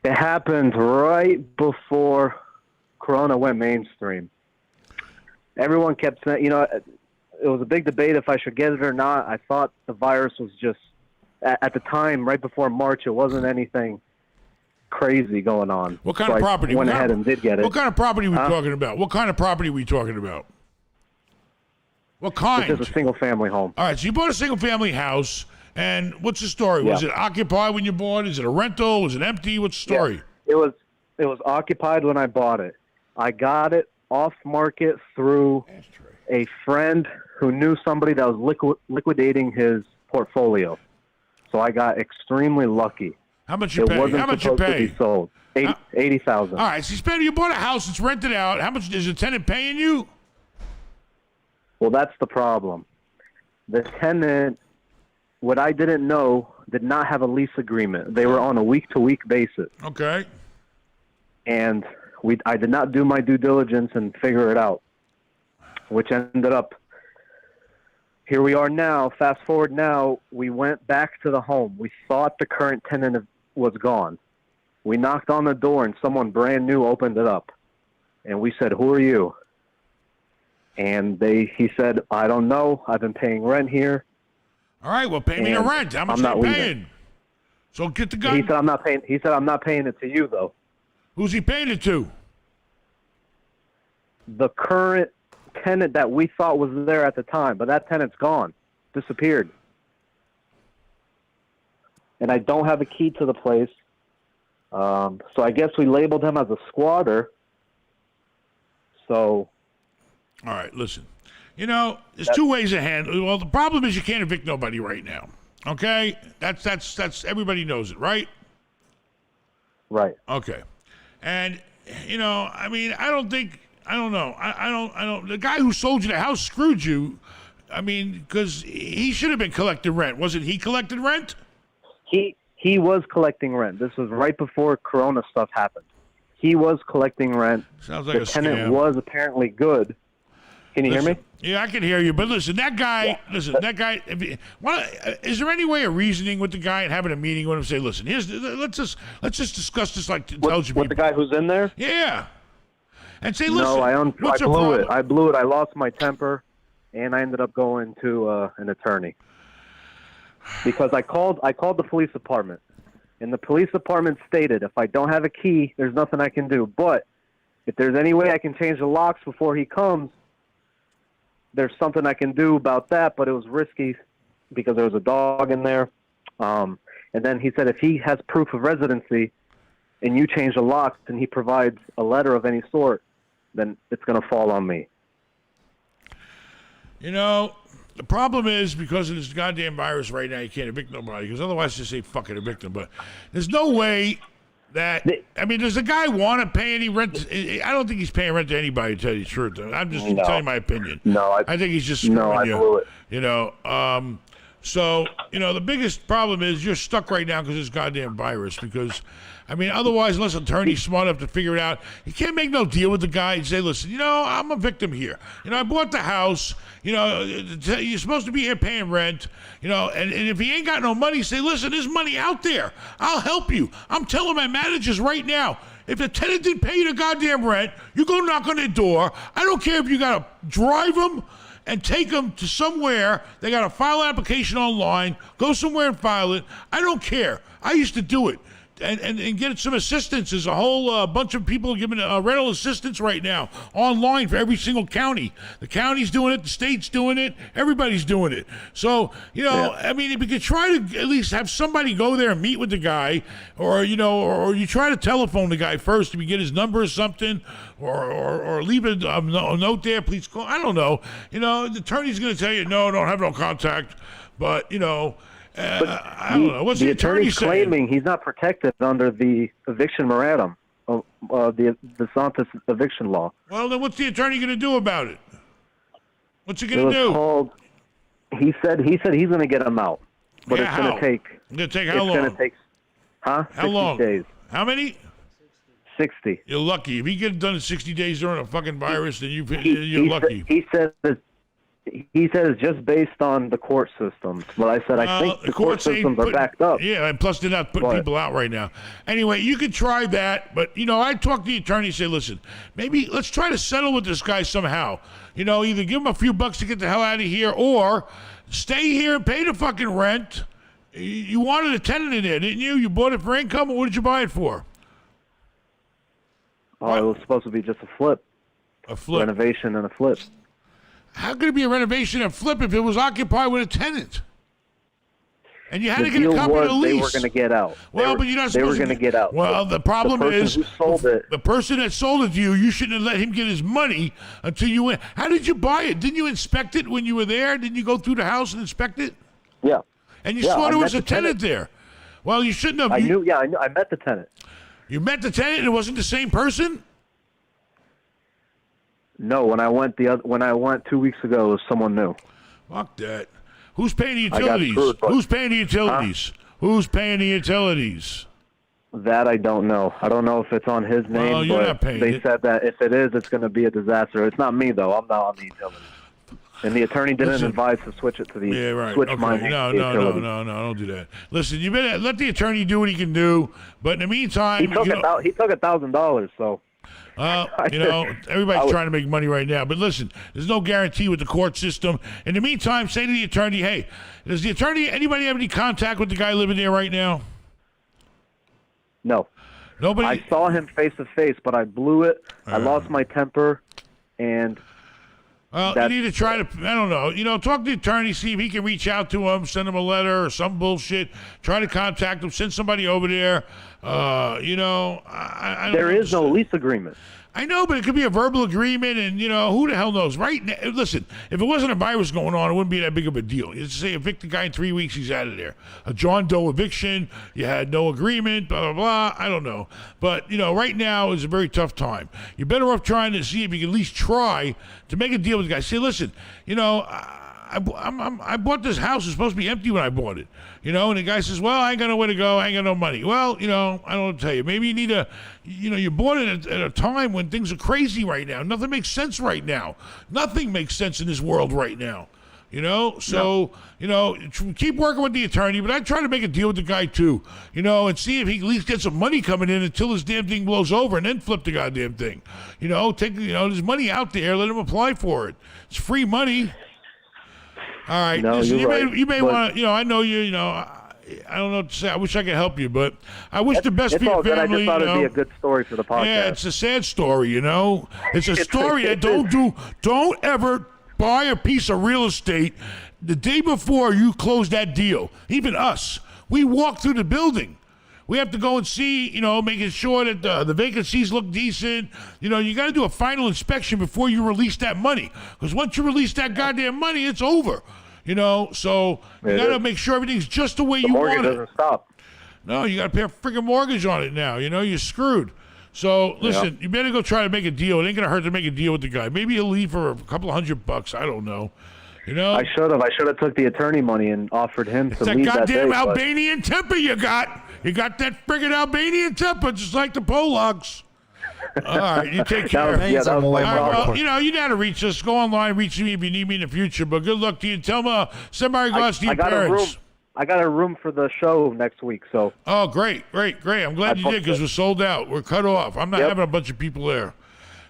Speaker 4: It happened right before Corona went mainstream. Everyone kept saying, it was a big debate if I should get it or not. I thought the virus was just, at the time, right before March, it wasn't anything crazy going on.
Speaker 3: What kind
Speaker 4: So
Speaker 3: of
Speaker 4: I
Speaker 3: property?
Speaker 4: went ahead and did get it.
Speaker 3: What kind of property are we talking about? What kind of property are we talking about? What kind?
Speaker 4: It's just a single-family home.
Speaker 3: All right, so you bought a single-family house, and what's the story? Was
Speaker 4: Yeah.
Speaker 3: it occupied when you bought it? Is it a rental? Was it empty? What's the story?
Speaker 4: Yeah. It was occupied when I bought it. I got it off market through a friend who knew somebody that was liquidating his portfolio. So I got extremely lucky.
Speaker 3: How much you
Speaker 5: It
Speaker 3: pay?
Speaker 5: wasn't
Speaker 3: How much you
Speaker 5: supposed to
Speaker 3: pay?
Speaker 5: be sold. 80,000.
Speaker 3: All right, so you bought a house, it's rented out. How much is the tenant paying you?
Speaker 5: Well, that's the problem. The tenant, what I didn't know, did not have a lease agreement. They were on a week-to-week basis.
Speaker 3: Okay.
Speaker 5: And I did not do my due diligence and figure it out, which ended up, here we are now. Fast forward now, we went back to the home. We thought the current tenant was gone. We knocked on the door, and someone brand new opened it up. And we said, "Who are you?" And he said, "I don't know. I've been paying rent here."
Speaker 3: All right, well, pay me the
Speaker 5: And
Speaker 3: rent. How much
Speaker 5: I'm
Speaker 3: are
Speaker 5: not
Speaker 3: you
Speaker 5: leaving.
Speaker 3: paying? So get the gun.
Speaker 5: He said, "I'm not paying." He said, "I'm not paying it to you, though."
Speaker 3: Who's he paying it to?
Speaker 5: The current tenant that we thought was there at the time, but that tenant's gone, disappeared. And I don't have a key to the place. So I guess we labeled him as a squatter. So.
Speaker 3: All right, listen. You know, there's two ways to handle. Well, the problem is you can't evict nobody right now. Okay, that's everybody knows it, right?
Speaker 5: Right.
Speaker 3: Okay, and you know, I mean, I don't know. The guy who sold you the house screwed you. I mean, because he should have been collecting rent. Wasn't he collecting rent?
Speaker 5: He was collecting rent. This was right before Corona stuff happened. He was collecting rent.
Speaker 3: Sounds like
Speaker 5: the
Speaker 3: a
Speaker 5: tenant
Speaker 3: scam.
Speaker 5: was apparently good. Can you hear me?
Speaker 3: Yeah, I can hear you. But listen, that guy. Listen, that guy. Is there any way of reasoning with the guy and having a meeting with him? Say, listen, let's just discuss this like intelligent
Speaker 5: With the
Speaker 3: people.
Speaker 5: guy who's in there?
Speaker 3: Yeah. And say, listen.
Speaker 5: No, I
Speaker 3: what's your
Speaker 5: blew it.
Speaker 3: problem?
Speaker 5: I blew it. I lost my temper, and I ended up going to an attorney because I called the police department, and the police department stated if I don't have a key, there's nothing I can do. But if there's any way I can change the locks before he comes, there's something I can do about that. But it was risky because there was a dog in there. And then he said if he has proof of residency and you change the locks and he provides a letter of any sort, then it's going to fall on me.
Speaker 3: You know, the problem is because of this goddamn virus right now, you can't evict nobody because otherwise just say fucking evict them. But there's no way that, I mean, does the guy want to pay any rent? I don't think he's paying rent to anybody, to tell you the truth. I'm just telling you my opinion.
Speaker 5: No,
Speaker 3: I think he's just screwing
Speaker 5: I
Speaker 3: you.
Speaker 5: blew it.
Speaker 3: You know, so, you know, the biggest problem is you're stuck right now because of this goddamn virus because, I mean, otherwise, unless an attorney's smart enough to figure it out, you can't make no deal with the guy and say, listen, you know, I'm a victim here. You know, I bought the house. You know, you're supposed to be here paying rent. You know, and if he ain't got no money, say, listen, there's money out there. I'll help you. I'm telling my managers right now, if the tenant didn't pay you the goddamn rent, you go knock on their door. I don't care if you got to drive them and take them to somewhere. They got to file an application online. Go somewhere and file it. I don't care. I used to do it. And get some assistance. There's a whole bunch of people giving rental assistance right now online for every single county. The county's doing it. The state's doing it. Everybody's doing it. So, you know, I mean, if you could try to at least have somebody go there and meet with the guy, or, you know, or you try to telephone the guy first if you get his number or something, or leave a note there, please call. I don't know. You know, the attorney's going to tell you, no, don't have no contact. But, you know, I don't know. What's the attorney saying?
Speaker 5: Claiming he's not protected under the eviction moratorium of the Santos eviction law.
Speaker 3: Well, then what's the attorney going to do about it? What's he
Speaker 5: It
Speaker 3: going
Speaker 5: was
Speaker 3: to do?
Speaker 5: called. He said he's going to get him out, but
Speaker 3: Yeah,
Speaker 5: it's going to take.
Speaker 3: It's going to take how
Speaker 5: It's
Speaker 3: long?
Speaker 5: going to take. Huh?
Speaker 3: How
Speaker 5: 60
Speaker 3: long?
Speaker 5: days.
Speaker 3: How many?
Speaker 5: 60.
Speaker 3: You're lucky. If he gets done in 60 days during a fucking virus, then you're
Speaker 5: He
Speaker 3: lucky.
Speaker 5: He said it's just based on the court systems. But I said I think the court
Speaker 3: courts ain't
Speaker 5: systems are backed up.
Speaker 3: Yeah, and plus they're not putting
Speaker 5: But-
Speaker 3: people out right now. Anyway, you could try that, but you know, I talk to the attorney and say, listen, maybe let's try to settle with this guy somehow. You know, either give him a few bucks to get the hell out of here, or stay here and pay the fucking rent. You wanted a tenant in there, didn't you? You bought it for income, or what did you buy it for?
Speaker 5: Oh, it was supposed to be just a flip,
Speaker 3: A flip.
Speaker 5: renovation and a flip.
Speaker 3: How could it be a renovation and flip if it was occupied with a tenant? And you had
Speaker 5: The
Speaker 3: to get a
Speaker 5: deal
Speaker 3: copy of the
Speaker 5: was they
Speaker 3: lease.
Speaker 5: were going to get out.
Speaker 3: Well, but you're not
Speaker 5: They were
Speaker 3: supposed
Speaker 5: going to get out.
Speaker 3: Well, the problem
Speaker 5: person
Speaker 3: is
Speaker 5: who sold it.
Speaker 3: the person that sold it to you, you shouldn't have let him get his money until you went. How did you buy it? Didn't you inspect it when you were there? Didn't you go through the house and inspect it?
Speaker 5: Yeah.
Speaker 3: And you
Speaker 5: Yeah,
Speaker 3: saw
Speaker 5: I
Speaker 3: there was
Speaker 5: met
Speaker 3: a
Speaker 5: the
Speaker 3: tenant there. Well, you shouldn't have.
Speaker 5: I knew. Yeah, I knew. I met the tenant.
Speaker 3: You met the tenant and it wasn't the same person?
Speaker 5: No, when I went 2 weeks ago, it was someone new.
Speaker 3: Fuck that. Who's paying the
Speaker 5: I got
Speaker 3: utilities?
Speaker 5: screwed, but-
Speaker 3: Who's paying the utilities? Who's paying the utilities?
Speaker 5: That I don't know. I don't know if it's on his name,
Speaker 3: Well, you're not
Speaker 5: but
Speaker 3: paying
Speaker 5: they
Speaker 3: it.
Speaker 5: said that if it is, it's going to be a disaster. It's not me though. I'm not on the utilities. And the attorney didn't
Speaker 3: Listen.
Speaker 5: advise to switch it to the
Speaker 3: Yeah, right.
Speaker 5: switch
Speaker 3: Okay.
Speaker 5: my name
Speaker 3: No,
Speaker 5: to the utilities.
Speaker 3: don't do that. Listen, you better let the attorney do what he can do. But in the meantime,
Speaker 5: He took $1,000. So
Speaker 3: everybody's trying to make money right now. But listen, there's no guarantee with the court system. In the meantime, say to the attorney, hey, does the attorney, anybody have any contact with the guy living there right now?
Speaker 5: no,
Speaker 3: Nobody?
Speaker 5: I saw him face to face, but I blew it. I lost my temper, and
Speaker 3: Well, you need to try to, I don't know, talk to the attorney, see if he can reach out to him, send him a letter or some bullshit. Try to contact him, send somebody over there. I don't
Speaker 5: there
Speaker 3: know.
Speaker 5: is no lease agreement.
Speaker 3: I know, but it could be a verbal agreement, and, who the hell knows? Right now, listen, if it wasn't a virus going on, it wouldn't be that big of a deal. You just say evict the guy in 3 weeks, he's out of there. A John Doe eviction, you had no agreement, blah, blah, blah. I don't know. But, right now is a very tough time. You're better off trying to see if you can at least try to make a deal with the guy. Say, listen, I bought this house. It's supposed to be empty when I bought it. And the guy says, well, I ain't got nowhere to go. I ain't got no money. Well, I don't know what to tell you. Maybe you need you bought it at a time when things are crazy right now. Nothing makes sense right now. Nothing makes sense in this world right now. So, keep working with the attorney, but I try to make a deal with the guy too, and see if he at least gets some money coming in until this damn thing blows over and then flip the goddamn thing. Take, there's money out there. Let him apply for it. It's free money. All right.
Speaker 5: No,
Speaker 3: Listen,
Speaker 5: you're right,
Speaker 3: you may
Speaker 5: but-
Speaker 3: want to, I know you, I don't know what to say. I wish I could help you, but I wish the best
Speaker 5: It's
Speaker 3: for your
Speaker 5: all good. I
Speaker 3: family.
Speaker 5: just thought it'd be a good story for the podcast.
Speaker 3: Yeah, it's a sad story, It's a story that
Speaker 5: it
Speaker 3: don't ever buy a piece of real estate the day before you close that deal. Even us. We walk through the building. We have to go and see, making sure that the vacancies look decent. You got to do a final inspection before you release that money. Because once you release that goddamn money, it's over. So you got to make sure everything's just the way
Speaker 5: the
Speaker 3: you
Speaker 5: mortgage
Speaker 3: want it.
Speaker 5: doesn't stop.
Speaker 3: No, you got to pay a freaking mortgage on it now. You're screwed. So listen, you better go try to make a deal. It ain't gonna hurt to make a deal with the guy. Maybe he'll leave for a couple of $100. I don't know.
Speaker 5: I should have took the attorney money and offered him to
Speaker 3: That
Speaker 5: leave that
Speaker 3: goddamn
Speaker 5: day. but-
Speaker 3: Albanian temper you got. You got that friggin' Albanian temper, just like the Polacks. All right, you take care.
Speaker 5: That was, yeah, that was my
Speaker 1: All right,
Speaker 5: problem.
Speaker 3: Well, you know how to reach us. Go online, reach me if you need me in the future. But good luck to you. Tell me, somebody goes to your
Speaker 5: I got a room.
Speaker 3: parents.
Speaker 5: I got a room for the show next week, so
Speaker 3: Oh, great. I'm glad you did because we're sold out. We're cut off. I'm not
Speaker 5: Yep.
Speaker 3: having a bunch of people there.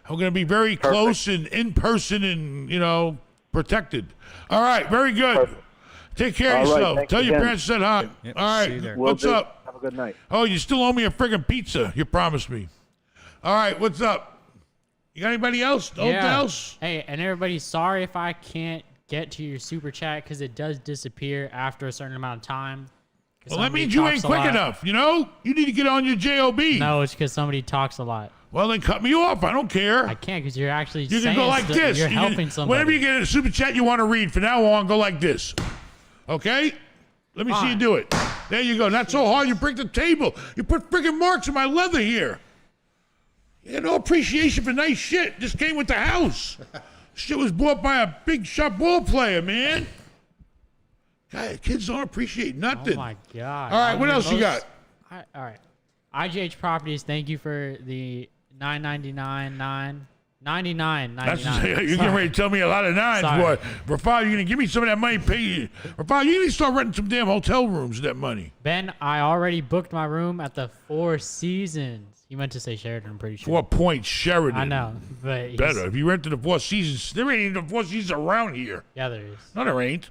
Speaker 3: I'm going to be very close and in person and, protected. All right, very good.
Speaker 5: Perfect.
Speaker 3: Take care of
Speaker 5: All right,
Speaker 3: yourself.
Speaker 5: thanks
Speaker 3: Tell your
Speaker 5: again.
Speaker 3: parents I said hi.
Speaker 1: Yep,
Speaker 3: All
Speaker 1: see you
Speaker 3: right,
Speaker 1: there.
Speaker 5: Will
Speaker 3: what's
Speaker 5: do.
Speaker 3: up?
Speaker 5: Have a good night.
Speaker 3: Oh, you still owe me a friggin' pizza. You promised me. All right, what's up? You got anybody else? Else?
Speaker 2: Hey, and everybody, sorry if I can't get to your super chat because it does disappear after a certain amount of time.
Speaker 3: Well, that means you ain't quick enough, You need to get on your JOB.
Speaker 2: No, it's because somebody talks a lot.
Speaker 3: Well, then cut me off. I don't care.
Speaker 2: I can't because you're actually
Speaker 3: You
Speaker 2: saying
Speaker 3: can go like
Speaker 2: stuff.
Speaker 3: this.
Speaker 2: You're
Speaker 3: You can-
Speaker 2: helping somebody.
Speaker 3: Whenever you get in a super chat you want to read, from now on, go like this. Okay? Let me see you
Speaker 2: Fine.
Speaker 3: do it. There you go. Not so hard. You break the table. You put friggin' marks in my leather here. You got no appreciation for nice shit. Just came with the house. Shit was bought by a big shot ball player, man. God, kids don't appreciate nothing.
Speaker 2: Oh my god!
Speaker 3: All right, what else you got?
Speaker 2: All right, IGH Properties. Thank you for the $9.99.
Speaker 3: That's, you're getting ready to tell me a lot of nines,
Speaker 2: Sorry.
Speaker 3: boy. Rafal, you're going to give me some of that money, pay you. Rafal, you need to start renting some damn hotel rooms with that money.
Speaker 2: Ben, I already booked my room at the Four Seasons. He meant to say Sheraton, I'm pretty sure.
Speaker 3: 4 Point Sheridan.
Speaker 2: I know, but he's,
Speaker 3: Better. If you rented the Four Seasons, there ain't even the Four Seasons around here.
Speaker 2: Yeah, there is.
Speaker 3: No, there ain't.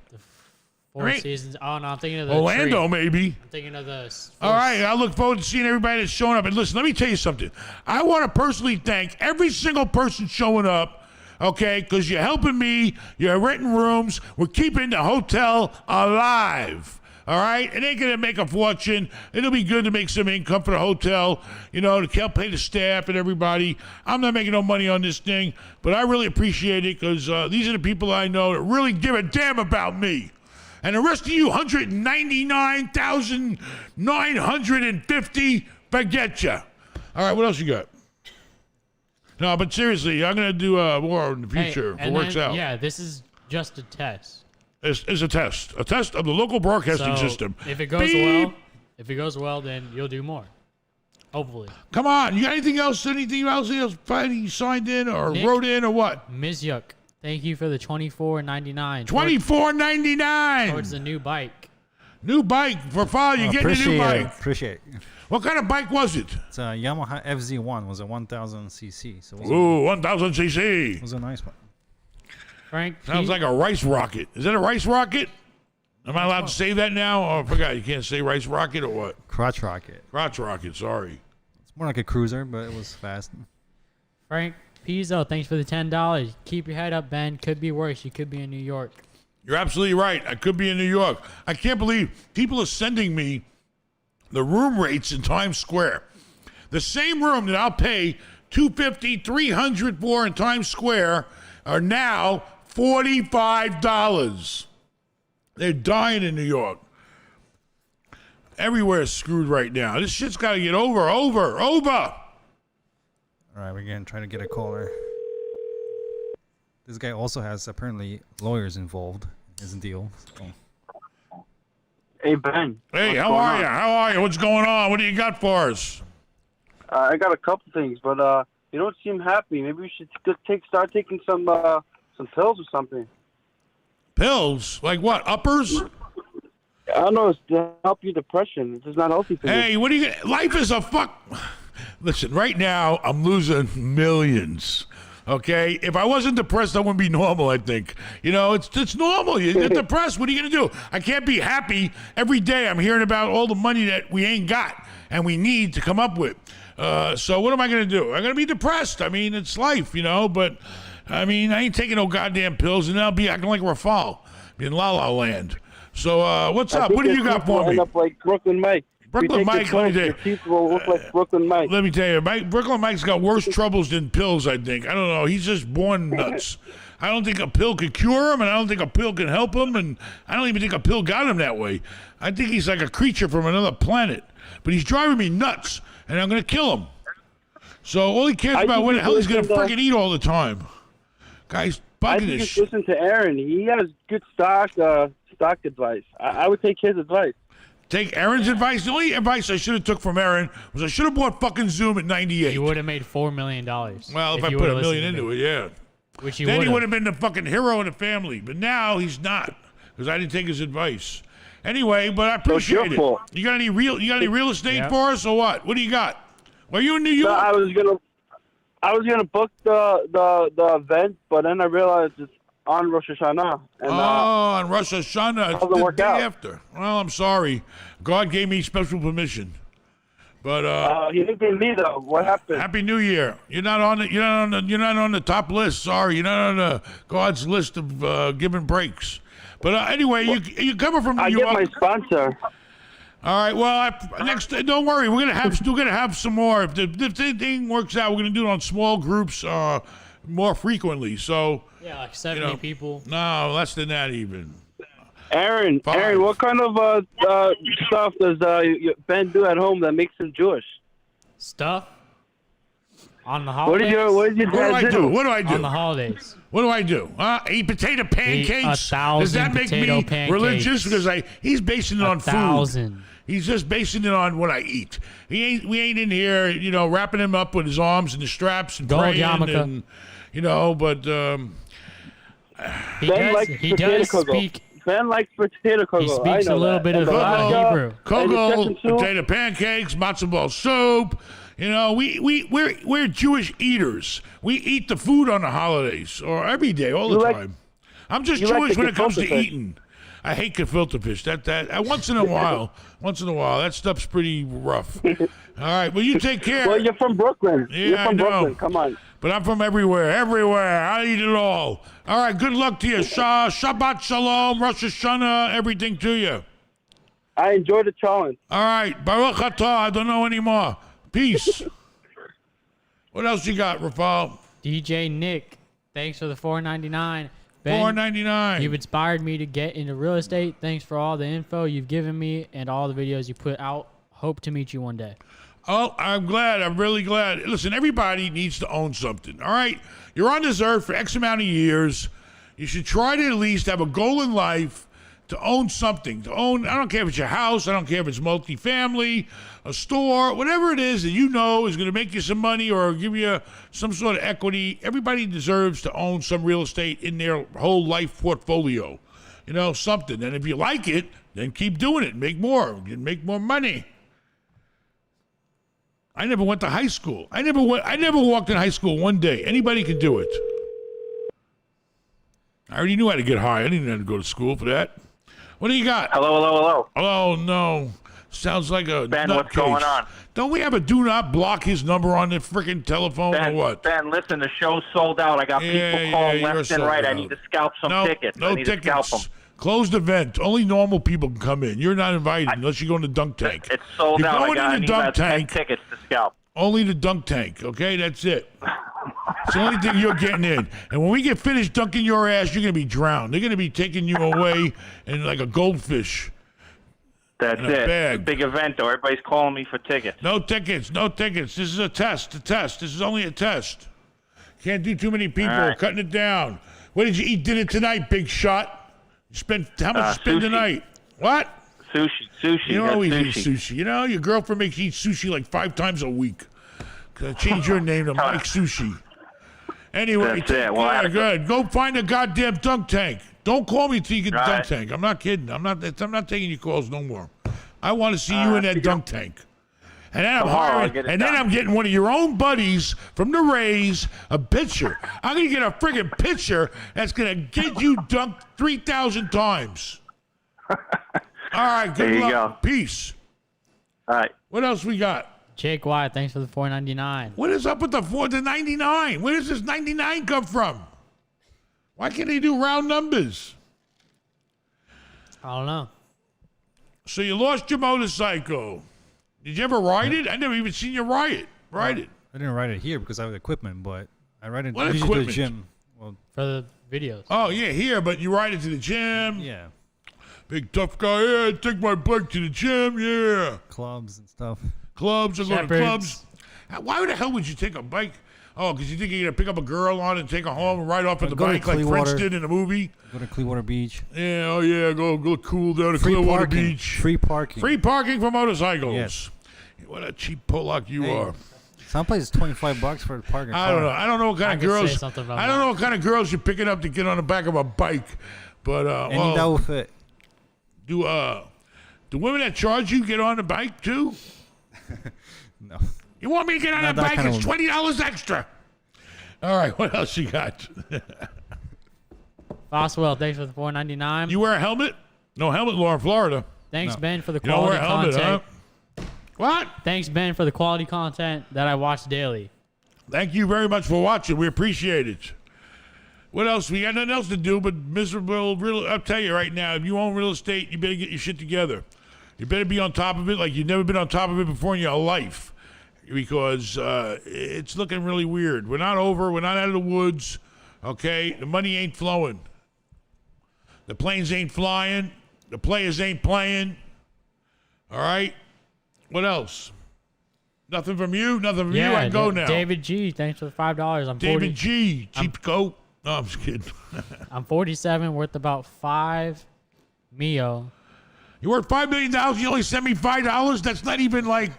Speaker 2: Four
Speaker 3: Right.
Speaker 2: Seasons. Oh no, I'm thinking of the
Speaker 3: Orlando,
Speaker 2: tree.
Speaker 3: maybe.
Speaker 2: I'm thinking of the.
Speaker 3: All right, I look forward to seeing everybody that's showing up. And listen, let me tell you something. I want to personally thank every single person showing up, okay, because you're helping me. You're renting rooms. We're keeping the hotel alive. All right? It ain't going to make a fortune. It'll be good to make some income for the hotel, to help pay the staff and everybody. I'm not making no money on this thing, but I really appreciate it because these are the people I know that really give a damn about me. And the rest of you, 199,950, forget ya. All right, what else you got? No, but seriously, I'm going to do more in the future if it works out.
Speaker 2: Yeah, this is just a test.
Speaker 3: It's a test of the local broadcasting system.
Speaker 2: If it goes well, then you'll do more. Hopefully.
Speaker 3: Come on, you got anything else? Anything else you signed in or
Speaker 2: Nick,
Speaker 3: wrote in or what?
Speaker 2: Ms. Yuck, thank you for the $24.99.
Speaker 3: $24.99
Speaker 2: Towards the new bike.
Speaker 3: New bike for Father. You're getting a new bike.
Speaker 1: Appreciate it.
Speaker 3: What kind of bike was it?
Speaker 1: It's a Yamaha FZ1. It was a 1000 cc. So it was,
Speaker 3: 1,000 cc.
Speaker 1: it was a nice one.
Speaker 2: Frank,
Speaker 3: Sounds like a rice rocket. Is that a rice rocket? Am I allowed to say that now? Oh, I forgot. You can't say rice rocket or what?
Speaker 1: Crotch rocket.
Speaker 3: Crotch rocket, sorry.
Speaker 1: It's more like a cruiser, but it was fast.
Speaker 2: Frank Pizzo, thanks for the $10. Keep your head up, Ben. Could be worse. You could be in New York.
Speaker 3: You're absolutely right. I could be in New York. I can't believe people are sending me the room rates in Times Square. The same room that I'll pay $250, $300 for in Times Square are now $45. They're dying in New York. Everywhere's screwed right now. This shit's got to get over.
Speaker 1: All right, we're going to try to get a caller. This guy also has apparently lawyers involved in his deal. So.
Speaker 6: Hey, Ben.
Speaker 3: Hey, how are you? How are you? What's going on? What do you got for us?
Speaker 6: I got a couple things, but you don't seem happy. Maybe we should start taking some pills or something.
Speaker 3: Pills? Like what? Uppers?
Speaker 6: I don't know. It's to help your depression. It's just not healthy for you.
Speaker 3: Hey, what do you? Life is a fuck. Listen, right now I'm losing millions. Okay, if I wasn't depressed, that wouldn't be normal. I think it's normal. You get depressed. What are you gonna do? I can't be happy every day. I'm hearing about all the money that we ain't got and we need to come up with. So what am I gonna do? I'm gonna be depressed. I mean, it's life, But I mean, I ain't taking no goddamn pills, and I'll be acting like Rafal, be in La La Land. So what's up? What do you got for me?
Speaker 6: End up like Brooklyn Mike.
Speaker 3: Brooklyn Mike, let me tell you.
Speaker 6: Your teeth will look like Brooklyn Mike.
Speaker 3: Let me tell you, Brooklyn Mike's got worse troubles than pills, I think. I don't know. He's just born nuts. I don't think a pill could cure him, and I don't think a pill can help him, and I don't even think a pill got him that way. I think he's like a creature from another planet. But he's driving me nuts, and I'm going to kill him. So all he cares about what the hell he's going to freaking eat all the time. Guy's bugging
Speaker 6: I
Speaker 3: his
Speaker 6: just
Speaker 3: shit.
Speaker 6: listen to Aaron. He has good stock advice. I would take his advice.
Speaker 3: Take Aaron's advice. The only advice I should have took from Aaron was I should have bought fucking Zoom at 98.
Speaker 2: You would have made $4 million.
Speaker 3: Well, if I put $1 million into it, yeah.
Speaker 2: Which he
Speaker 3: Then
Speaker 2: would
Speaker 3: he would have been the fucking hero of the family. But now he's not because I didn't take his advice. Anyway, but I appreciate it. You got any real estate for us or what? What do you got? Are you in New York?
Speaker 6: No, I was gonna book the event, but then I realized it's on Rosh Hashanah. And,
Speaker 3: on Rosh Hashanah, it's the day
Speaker 6: out.
Speaker 3: after. Well, I'm sorry. God gave me special permission, but
Speaker 6: he didn't give me though. What happened?
Speaker 3: Happy New Year. You're not on the top list. Sorry, you're not on God's list of giving breaks. But anyway, you coming from New York?
Speaker 6: I get my sponsor.
Speaker 3: All right. Well, don't worry. We're gonna have some more. If the thing works out, we're gonna do it on small groups more frequently. So
Speaker 2: yeah, like 70 people.
Speaker 3: No, less than that even.
Speaker 6: Aaron, what kind of stuff does Ben do at home that makes him Jewish?
Speaker 2: Stuff on the holidays.
Speaker 6: What did your dad do?
Speaker 3: What do I do?
Speaker 2: On the holidays.
Speaker 3: What do I do? Eat potato pancakes.
Speaker 2: Does
Speaker 3: that make me religious? Because he's basing it on
Speaker 2: 1,000.
Speaker 3: food. He's just basing it on what I eat. We ain't in here, wrapping him up with his arms and the straps and praying and, but
Speaker 2: he does speak.
Speaker 6: Ben likes potato kugel.
Speaker 2: He speaks a little bit of Hebrew.
Speaker 3: Kugel, potato pancakes, matzo ball soup. We're Jewish eaters. We eat the food on the holidays or every day, all the time. I'm just Jewish when it comes to eating. I hate gefilte fish. That once in a while, that stuff's pretty rough. All right, well, you take care.
Speaker 6: Well, you're from Brooklyn.
Speaker 3: Yeah,
Speaker 6: Brooklyn. Come on.
Speaker 3: But I'm from everywhere. I eat it all. All right, good luck to you. Shabbat Shalom, Rosh Hashanah, everything to you.
Speaker 6: I enjoyed the challenge.
Speaker 3: All right, Baruch Atah, I don't know anymore. Peace. What else you got, Rafal?
Speaker 2: DJ Nick, thanks for the $4.99. Ben,
Speaker 3: $4.99.
Speaker 2: you've inspired me to get into real estate. Thanks for all the info you've given me and all the videos you put out. Hope to meet you one day.
Speaker 3: Oh, I'm glad. I'm really glad. Listen, everybody needs to own something, all right? You're on this earth for X amount of years. You should try to at least have a goal in life to own something. To own, I don't care if it's your house. I don't care if it's multifamily, a store, whatever it is that you know is going to make you some money or give you some sort of equity. Everybody deserves to own some real estate in their whole life portfolio. You know, something. And if you like it, then keep doing it. Make more. Make more money. I never went to high school. I never walked in high school one day. Anybody can do it. I already knew how to get high. I didn't have to go to school for that. What do you got?
Speaker 6: Hello.
Speaker 3: Oh, no. Sounds like a
Speaker 6: Ben,
Speaker 3: nutcase.
Speaker 6: what's going on?
Speaker 3: Don't we have a do not block his number on the freaking telephone or what?
Speaker 6: Ben, listen, the show's sold out. I got people calling left and right. I need to scalp some tickets.
Speaker 3: No
Speaker 6: I need to scalp them.
Speaker 3: tickets. Closed event. Only normal people can come in. You're not invited unless you go in the dunk tank.
Speaker 6: It's sold
Speaker 3: You're
Speaker 6: out.
Speaker 3: going
Speaker 6: I
Speaker 3: in the
Speaker 6: need
Speaker 3: dunk
Speaker 6: 10
Speaker 3: tank.
Speaker 6: tickets to scalp.
Speaker 3: Only the dunk tank, okay? That's it. It's the only thing you're getting in. And when we get finished dunking your ass, you're going to be drowned. They're going to be taking you away in like a goldfish.
Speaker 6: That's
Speaker 3: in a
Speaker 6: it.
Speaker 3: bag.
Speaker 6: Big event, though. Everybody's calling me for tickets.
Speaker 3: No tickets. This is a test. This is only a test. Can't do too many people.
Speaker 6: All right.
Speaker 3: Cutting it down. What did you eat dinner tonight, big shot? You spent how much you spend
Speaker 6: Sushi.
Speaker 3: tonight? What?
Speaker 6: Sushi.
Speaker 3: You
Speaker 6: Got
Speaker 3: always eat
Speaker 6: sushi.
Speaker 3: sushi. You know, your girlfriend makes you eat sushi like 5 times a week. Change your name to Mike Sushi. Anyway,
Speaker 6: That's it. Well,
Speaker 3: good. Go find a goddamn dunk tank. Don't call me till you get the
Speaker 6: All
Speaker 3: dunk
Speaker 6: right.
Speaker 3: tank. I'm not kidding. I'm not taking your calls no more. I want to see you in that dunk tank. And then
Speaker 6: Tomorrow, I'll get it done.
Speaker 3: I'm getting one of your own buddies from the Rays a pitcher. I'm gonna get a friggin' pitcher that's gonna get you dunked 3,000 times. All right, good
Speaker 6: There you
Speaker 3: luck.
Speaker 6: go.
Speaker 3: Peace.
Speaker 6: All right.
Speaker 3: What else we got?
Speaker 2: Jake Wyatt, thanks for the $4.99.
Speaker 3: What is up with the 99? Where does this 99 come from? Why can't they do round numbers?
Speaker 2: I don't know.
Speaker 3: So you lost your motorcycle. Did you ever ride it? I never even seen you ride it.
Speaker 1: I didn't ride it here because I have equipment, but I ride it
Speaker 3: What
Speaker 1: usually to the
Speaker 3: equipment?
Speaker 1: gym. Well,
Speaker 2: For the videos.
Speaker 3: Oh, yeah, here, but you ride it to the gym.
Speaker 1: yeah,
Speaker 3: Big tough guy. Yeah, take my bike to the gym. Yeah.
Speaker 1: clubs and stuff.
Speaker 3: Clubs. I go to
Speaker 2: Shepherds.
Speaker 3: clubs. Why the hell would you take a bike? Oh, because you think you're going to pick up a girl on and take her home and ride off on the
Speaker 1: Go to
Speaker 3: bike like
Speaker 1: Clearwater.
Speaker 3: French did in the movie?
Speaker 1: Go to Clearwater Beach.
Speaker 3: Yeah, oh yeah, go cool down to
Speaker 1: Free
Speaker 3: Clearwater
Speaker 1: parking.
Speaker 3: Beach.
Speaker 1: Free parking.
Speaker 3: Free parking for motorcycles.
Speaker 1: Yes.
Speaker 3: What a cheap Pollock you
Speaker 1: Hey,
Speaker 3: are.
Speaker 1: Some places $25 for parking.
Speaker 3: I don't know. I don't know what kind
Speaker 2: I
Speaker 3: of
Speaker 2: could say
Speaker 3: girls.
Speaker 2: something about
Speaker 3: I don't know what kind of girls you're picking up to get on the back of a bike. But
Speaker 1: Any that will fit.
Speaker 3: do women that charge you get on the bike too?
Speaker 1: No.
Speaker 3: You want me to get on
Speaker 1: Not
Speaker 3: the
Speaker 1: that
Speaker 3: bike?
Speaker 1: kind
Speaker 3: It's
Speaker 1: of
Speaker 3: $20 extra. All right, what else you got?
Speaker 2: Boswell, thanks for the $4.99.
Speaker 3: You wear a helmet? No helmet law in Florida.
Speaker 2: Thanks,
Speaker 1: No.
Speaker 2: Ben, for the
Speaker 3: You don't wear
Speaker 2: quality
Speaker 3: a helmet,
Speaker 2: content.
Speaker 3: huh? What?
Speaker 2: Thanks, Ben, for the quality content that I watch daily.
Speaker 3: Thank you very much for watching. We appreciate it. What else? We got nothing else to do but miserable real. I'll tell you right now, if you own real estate, you better get your shit together. You better be on top of it like you've never been on top of it before in your life, because it's looking really weird. We're not over. We're not out of the woods. Okay, the money ain't flowing. The planes ain't flying. The players ain't playing. All right. What else? Nothing from you. Nothing from you. I can go now.
Speaker 2: David G, thanks for the $5. I'm
Speaker 3: David G. Cheap coat. No, I'm just kidding.
Speaker 2: I'm 47, worth about $5 mio.
Speaker 3: You worth $5 million. You only send me $5. That's not even like.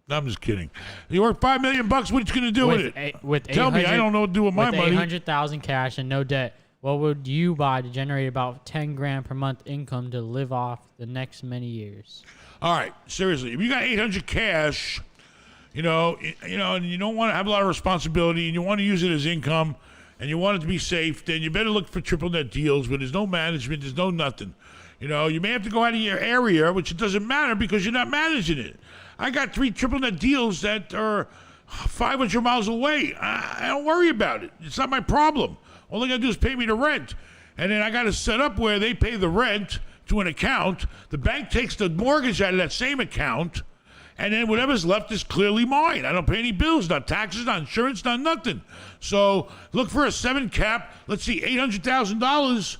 Speaker 3: No, I'm just kidding. You worth $5 million. What you gonna do with it?
Speaker 2: With
Speaker 3: Tell me. I don't know what to do with my
Speaker 2: with
Speaker 3: money.
Speaker 2: 800,000 cash and no debt. What would you buy to generate about 10 grand per month income to live off the next many years?
Speaker 3: All right, seriously. If you got 800 cash, and you don't want to have a lot of responsibility, and you want to use it as income, and you want it to be safe, then you better look for triple net deals where there's no management, there's no nothing. You may have to go out of your area, which it doesn't matter because you're not managing it. I got 3 triple net deals that are 500 miles away. I don't worry about it. It's not my problem. All they got to do is pay me the rent. And then I got to set up where they pay the rent to an account. The bank takes the mortgage out of that same account, And then whatever's left is clearly mine. I don't pay any bills, not taxes, not insurance, not nothing. So look for a 7 cap. Let's see, $800,000.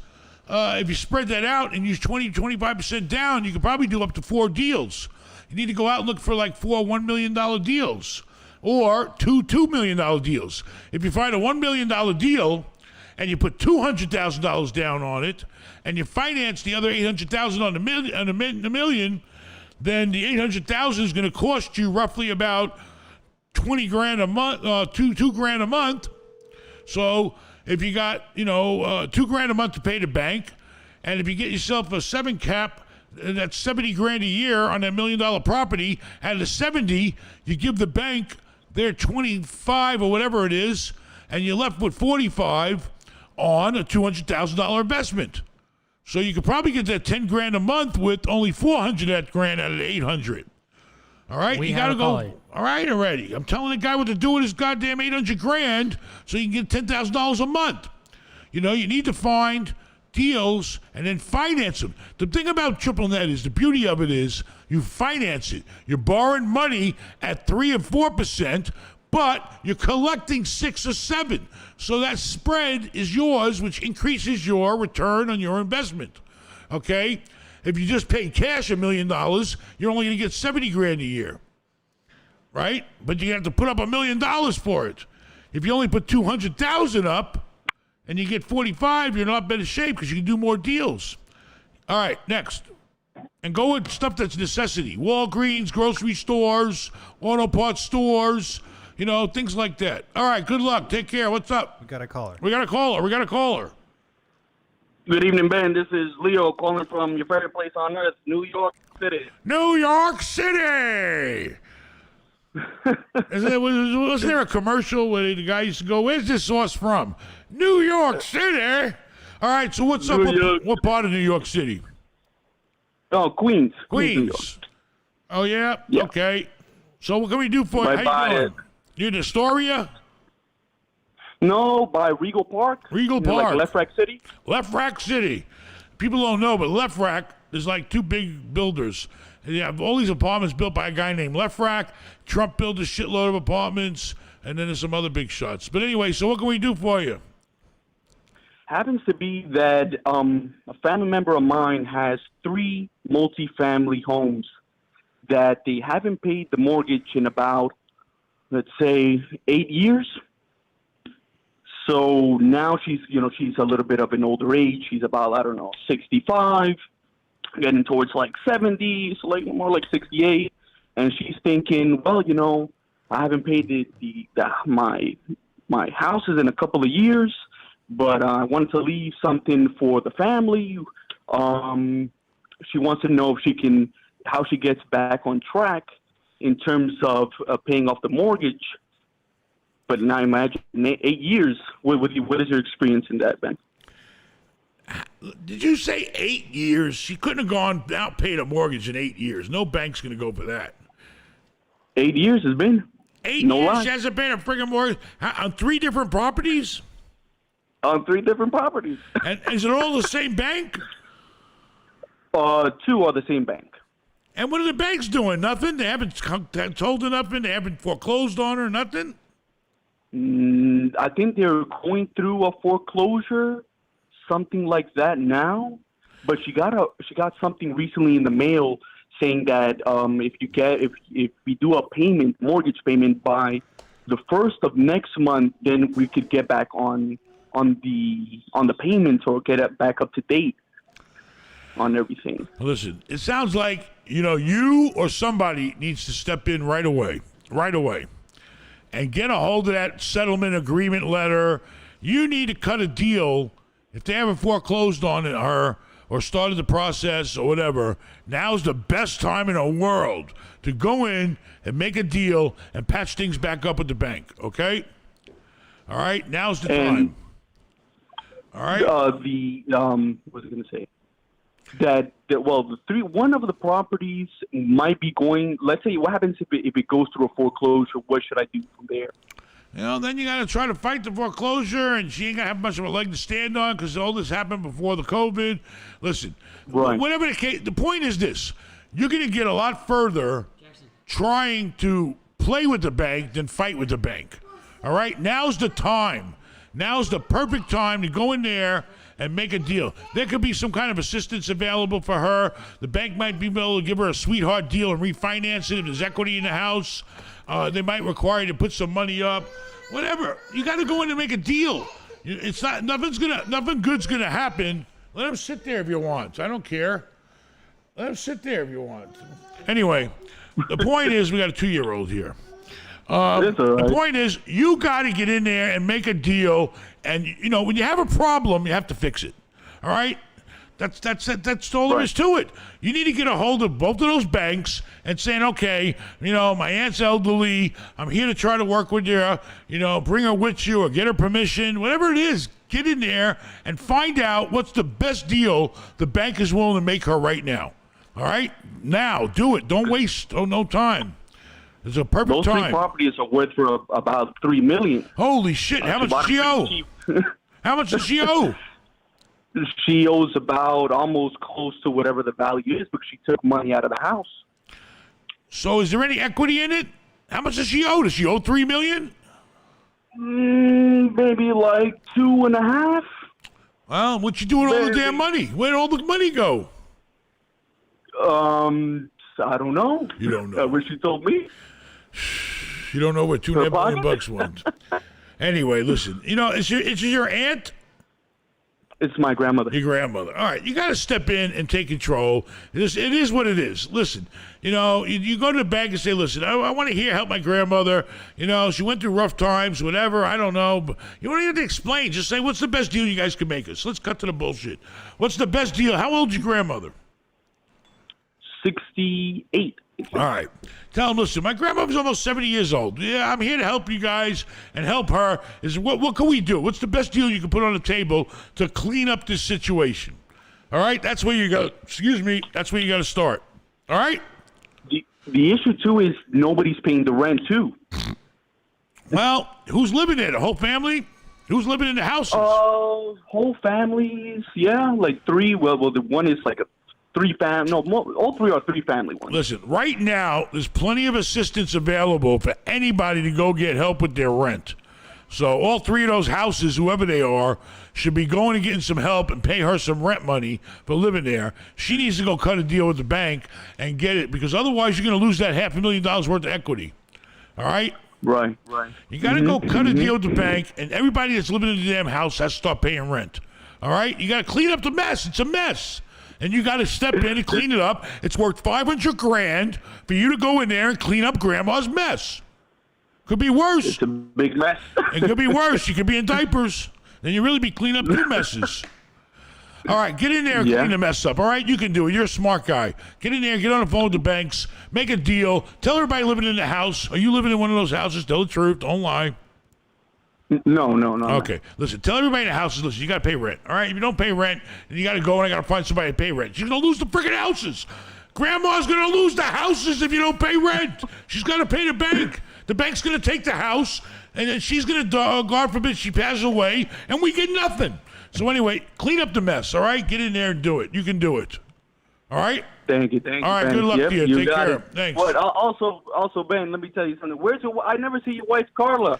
Speaker 3: If you spread that out and use 25% down, you could probably do up to 4 deals. You need to go out and look for like 4 $1 million deals or two $2 million deals. If you find a $1 million deal and you put $200,000 down on it and you finance the other $800,000 on the million, then the $800,000 is going to cost you roughly about $20,000 a month, $2,000 a month. So if you got, $2,000 a month to pay the bank, and if you get yourself a 7 cap, that's $70,000 a year on that $1 million property. Out of the 70, you give the bank their 25 or whatever it is, and you're left with 45 on a $200,000 investment. So you could probably get that $10,000 a month with only 400 that grand out of the 800. All right,
Speaker 2: We
Speaker 3: you
Speaker 2: have
Speaker 3: gotta
Speaker 2: a
Speaker 3: go.
Speaker 2: caller.
Speaker 3: All right, already. I'm telling the guy what to do with his goddamn 800 grand, so you can get $10,000 a month. You need to find deals and then finance them. The thing about triple net is the beauty of it is you finance it. You're borrowing money at 3 and 4%, but you're collecting 6 or 7. So that spread is yours, which increases your return on your investment. Okay? If you just pay cash $1 million, you're only going to get $70,000 a year. Right? But you have to put up $1 million for it. If you only put 200,000 up and you get 45, you're in a lot better shape because you can do more deals. All right, next. And go with stuff that's necessity. Walgreens, grocery stores, auto parts stores, things like that. All right, good luck. Take care. What's up?
Speaker 1: We got a caller.
Speaker 3: We got a caller.
Speaker 6: Good evening, Ben. This is Leo calling from your favorite place on earth, New York City.
Speaker 3: New York City! Wasn't there a commercial where the guy used to go, where's this sauce from? New York City! All right, so what's up? What part of New York City?
Speaker 6: Oh, Queens. New York.
Speaker 3: Queens. Oh, yeah?
Speaker 6: Yeah.
Speaker 3: Okay. So what can we do for you?
Speaker 6: Right
Speaker 3: How
Speaker 6: by
Speaker 3: you doing?
Speaker 6: it.
Speaker 3: You in Astoria?
Speaker 6: No, by Regal Park.
Speaker 3: Regal
Speaker 6: Like
Speaker 3: Park.
Speaker 6: Left Rack City.
Speaker 3: Left Rack City. People don't know, but Left Rack is like 2 big builders. And you have all these apartments built by a guy named Left Rack. Trump built a shitload of apartments, and then there's some other big shots. But anyway, so what can we do for you?
Speaker 6: Happens to be that a family member of mine has 3 multifamily homes that they haven't paid the mortgage in about, let's say, 8 years. So now she's a little bit of an older age. She's about, 65, getting towards like 70, so like more like 68. And she's thinking, well, I haven't paid my houses in a couple of years, but I wanted to leave something for the family. She wants to know how she gets back on track in terms of paying off the mortgage. But now imagine 8 years. What is your experience in that, Ben?
Speaker 3: Did you say 8 years? She couldn't have gone out paid a mortgage in 8 years. No bank's going to go for that.
Speaker 6: 8 years has been.
Speaker 3: 8
Speaker 6: No
Speaker 3: years
Speaker 6: lie.
Speaker 3: she hasn't paid a friggin' mortgage on 3 different properties?
Speaker 6: On 3 different properties.
Speaker 3: And is it all the same bank?
Speaker 6: 2 are the same bank.
Speaker 3: And what are the banks doing? Nothing? They haven't told her nothing? They haven't foreclosed on her? Nothing?
Speaker 6: I think they're going through a foreclosure, something like that now. But she got something recently in the mail saying that if we do a mortgage payment by the 1st of next month, then we could get back on the payments or get it back up to date on everything.
Speaker 3: Listen, it sounds like you or somebody needs to step in right away, and get a hold of that settlement agreement letter. You need to cut a deal. If they haven't foreclosed on her or started the process or whatever, now's the best time in the world to go in and make a deal and patch things back up with the bank, okay? All right, now's the time. All right?
Speaker 6: What was I going to say? One of the properties might be going, let's say, what happens if it goes through a foreclosure? What should I do from there?
Speaker 3: Then you got to try to fight the foreclosure, and she ain't going to have much of a leg to stand on because all this happened before the COVID. Listen,
Speaker 6: Right.
Speaker 3: whatever the case, the point is this. You're going to get a lot further trying to play with the bank than fight with the bank. All right? Now's the time. Now's the perfect time to go in there and make a deal. There could be some kind of assistance available for her. The bank might be able to give her a sweetheart deal and refinance it if there's equity in the house. They might require you to put some money up. Whatever. You got to go in and make a deal. It's not nothing good's gonna happen. Let him sit there if you want. I don't care. Let him sit there if you want. Anyway, the point is we got a 2-year-old here. The point is, you got to get in there and make a deal. And when you have a problem, you have to fix it. All right, that's all there is to it. You need to get a hold of both of those banks and saying, okay, my aunt's elderly. I'm here to try to work with you. Bring her with you or get her permission, whatever it is. Get in there and find out what's the best deal the bank is willing to make her right now. All right, now do it. Don't waste no time. It's a perfect
Speaker 6: Those
Speaker 3: time.
Speaker 6: three properties are worth for about $3 million.
Speaker 3: Holy shit! How much does she owe? How much does she owe?
Speaker 6: She owes about almost close to whatever the value is, because she took money out of the house.
Speaker 3: So, is there any equity in it? How much does she owe? Does she owe $3 million?
Speaker 6: Maybe like 2.5.
Speaker 3: Well, what you doing with all the damn money? Where'd all the money go?
Speaker 6: I don't know.
Speaker 3: You don't know.
Speaker 6: I wish you told me.
Speaker 3: You don't know what $2.5 million went. Anyway, listen. Is your aunt?
Speaker 6: It's my grandmother.
Speaker 3: Your grandmother. All right, you got to step in and take control. It is what it is. Listen, you go to the bank and say, listen, I want to help my grandmother. She went through rough times, whatever. I don't know. But you don't even have to explain. Just say, what's the best deal you guys can make us? Let's cut to the bullshit. What's the best deal? How old's your grandmother?
Speaker 6: 68.
Speaker 3: All right. Tell them, listen, my grandmother's almost 70 years old. Yeah, I'm here to help you guys and help her. What can we do? What's the best deal you can put on the table to clean up this situation? All right? That's where you got that's where you got to start. All right?
Speaker 6: The issue, too, is nobody's paying the rent, too.
Speaker 3: Well, who's living there? The whole family? Who's living in the houses?
Speaker 6: Whole families, yeah, like 3. Well, the one is like a 3-family. No, all 3 are 3-family ones.
Speaker 3: Listen, right now, there's plenty of assistance available for anybody to go get help with their rent. So all 3 of those houses, whoever they are, should be going and getting some help and pay her some rent money for living there. She needs to go cut a deal with the bank and get it, because otherwise you're going to lose that $500,000 worth of equity. All right?
Speaker 6: Right.
Speaker 3: You got to go cut a deal with the bank, and everybody that's living in the damn house has to start paying rent. All right? You got to clean up the mess. It's a mess. And you got to step in and clean it up. It's worth $500,000 for you to go in there and clean up Grandma's mess. Could be worse.
Speaker 6: It's a big mess.
Speaker 3: It could be worse. You could be in diapers. Then you really be cleaning up 2 messes. All right, get in there and clean the mess up. All right, you can do it. You're a smart guy. Get in there, get on the phone with the banks, make a deal. Tell everybody living in the house. Are you living in one of those houses? Tell the truth. Don't lie.
Speaker 6: No.
Speaker 3: Okay, listen, tell everybody in the houses, listen, you got to pay rent. All right, if you don't pay rent, then you got to go and I got to find somebody to pay rent. She's going to lose the freaking houses. Grandma's going to lose the houses if you don't pay rent. She's got to pay the bank. The bank's going to take the house, and then she's going to, God forbid, she passes away, and we get nothing. So anyway, clean up the mess, all right? Get in there and do it. You can do it. All right?
Speaker 6: Thank you.
Speaker 3: All right, good luck to you. Take care. Thanks.
Speaker 6: But also, Ben, let me tell you something. I never see your wife, Carla.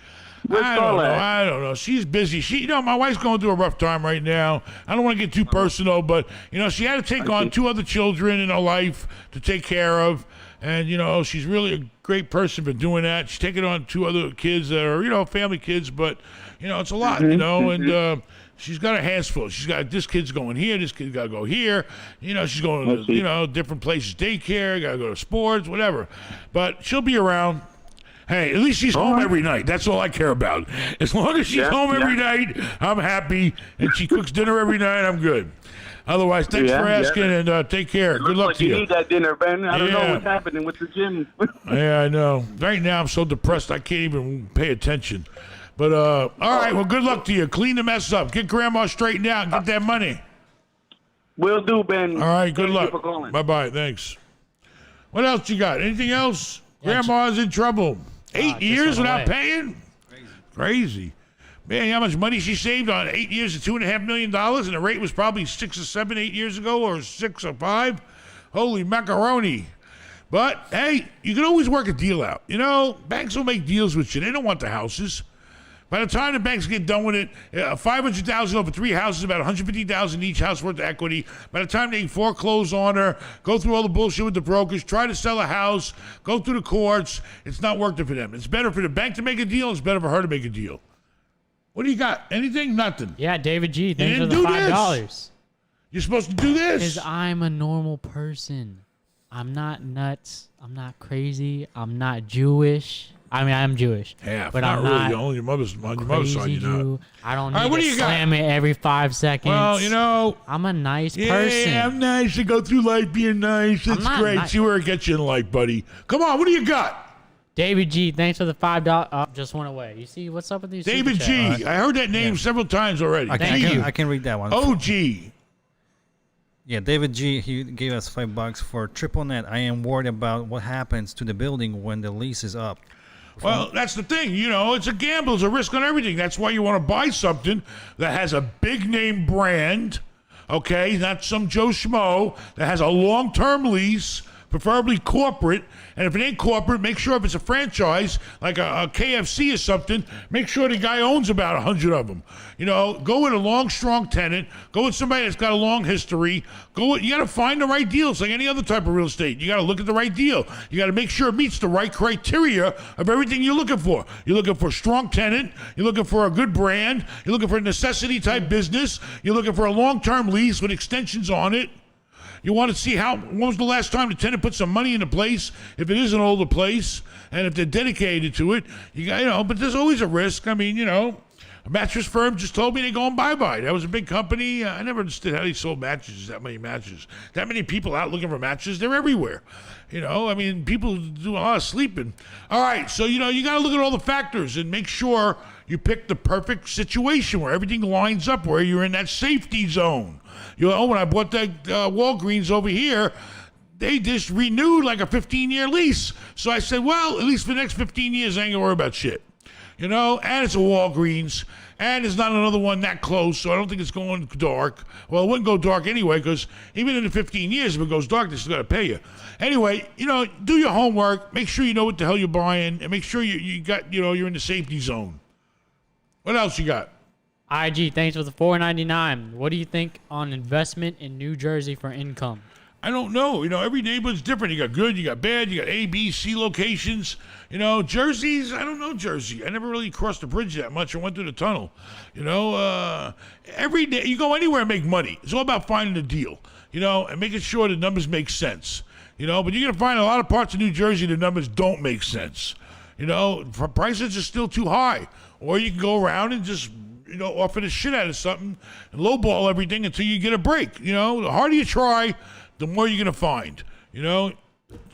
Speaker 6: Where's Carla?
Speaker 3: I don't know. She's busy. My wife's going through a rough time right now. I don't want to get too personal, but, she had to take on 2 other children in her life to take care of. And, she's really a great person for doing that. She's taking on 2 other kids that are, family kids, but, it's a lot, and she's got her hands full. She's got this kid's going here, this kid's got to go here. She's going to, different places, daycare, got to go to sports, whatever. But she'll be around. Hey, at least she's home every night. That's all I care about. As long as she's home every night, I'm happy. And she cooks dinner every night, I'm good. Otherwise, thanks for asking, and take care. Good luck to you.
Speaker 6: You need that dinner, Ben. I don't know what's happening with the gym.
Speaker 3: Yeah, I know. Right now, I'm so depressed, I can't even pay attention. But, all right, well, good luck to you. Clean the mess up. Get Grandma straightened out and get that money.
Speaker 6: Will do, Ben.
Speaker 3: All right, good luck.
Speaker 6: Thank you for calling.
Speaker 3: Bye-bye, thanks. What else you got? Anything else? Grandma's in trouble. 8 years without paying? Crazy. Man, you know how much money she saved on 8 years of $2.5 million, and the rate was probably 6 or 7, 8 years ago, or 6 or 5? Holy macaroni. But hey, you can always work a deal out. You know, banks will make deals with you. They don't want the houses. By the time the banks get done with it, $500,000 over 3 houses, about $150,000 each house worth of equity. By the time they foreclose on her, go through all the bullshit with the brokers, try to sell a house, go through the courts, it's not worth it for them. It's better for the bank to make a deal. It's better for her to make a deal. What do you got? Anything? Nothing.
Speaker 2: Yeah, David G. Thanks for
Speaker 3: didn't
Speaker 2: the
Speaker 3: do this.
Speaker 2: $5.
Speaker 3: You're supposed to do this.
Speaker 2: Because I'm a normal person. I'm not nuts. I'm not crazy. I'm not Jewish. I mean, I'm Jewish.
Speaker 3: Half,
Speaker 2: but
Speaker 3: not
Speaker 2: I'm
Speaker 3: really.
Speaker 2: not
Speaker 3: On your mother's side, you're not.
Speaker 2: Jew. I don't
Speaker 3: All right,
Speaker 2: need
Speaker 3: what do
Speaker 2: to
Speaker 3: you got?
Speaker 2: slam it every 5 seconds.
Speaker 3: Well, you know.
Speaker 2: I'm a nice person.
Speaker 3: Yeah, I'm nice. I go through life being nice. That's
Speaker 2: not
Speaker 3: great.
Speaker 2: nice.
Speaker 3: See where it gets you in life, buddy. Come on, what do you got?
Speaker 2: David G, thanks for the $5. Just went away. You see what's up with these?
Speaker 3: David
Speaker 2: super
Speaker 3: G.
Speaker 2: chats?
Speaker 3: I heard that name several times already.
Speaker 1: I can read that one.
Speaker 3: OG.
Speaker 1: Yeah, David G. He gave us $5 for triple net. I am worried about what happens to the building when the lease is up.
Speaker 3: Well, that's the thing. You know, it's a gamble. It's a risk on everything. That's why you want to buy something that has a big name brand, okay? Not some Joe Schmo that has a long-term lease, preferably corporate. And if it ain't corporate, make sure if it's a franchise, like a KFC or something, make sure the guy owns about 100 of them. You know, go with a long, strong tenant. Go with somebody that's got a long history. You got to find the right deals, like any other type of real estate. You got to look at the right deal. You got to make sure it meets the right criteria of everything you're looking for. You're looking for a strong tenant. You're looking for a good brand. You're looking for a necessity type business. You're looking for a long-term lease with extensions on it. You want to see when was the last time the tenant put some money in the place, if it is an older place, and if they're dedicated to it, but there's always a risk. I mean, a mattress firm just told me they're going bye-bye. That was a big company. I never understood how they sold mattresses, that many mattresses. That many people out looking for mattresses, they're everywhere. People do a lot of sleeping. All right, so, you got to look at all the factors and make sure you pick the perfect situation where everything lines up, where you're in that safety zone. When I bought that Walgreens over here, they just renewed like a 15-year lease. So I said, well, at least for the next 15 years, I ain't going to worry about shit. And it's a Walgreens, and there's not another one that close, so I don't think it's going dark. Well, it wouldn't go dark anyway, because even in the 15 years, if it goes dark, they still got to pay you. Anyway, do your homework, make sure you know what the hell you're buying, and make sure you're in the safety zone. What else you got?
Speaker 2: IG, thanks for the $4.99. What do you think on investment in New Jersey for income?
Speaker 3: I don't know. Every neighborhood's different. You got good, you got bad, you got A, B, C locations. Jersey's, I don't know Jersey. I never really crossed the bridge that much. I went through the tunnel. Every day, you go anywhere and make money. It's all about finding a deal, and making sure the numbers make sense. But you're going to find a lot of parts of New Jersey the numbers don't make sense. Prices are still too high. Or you can go around and just offer the shit out of something and lowball everything until you get a break. The harder you try, the more you're going to find.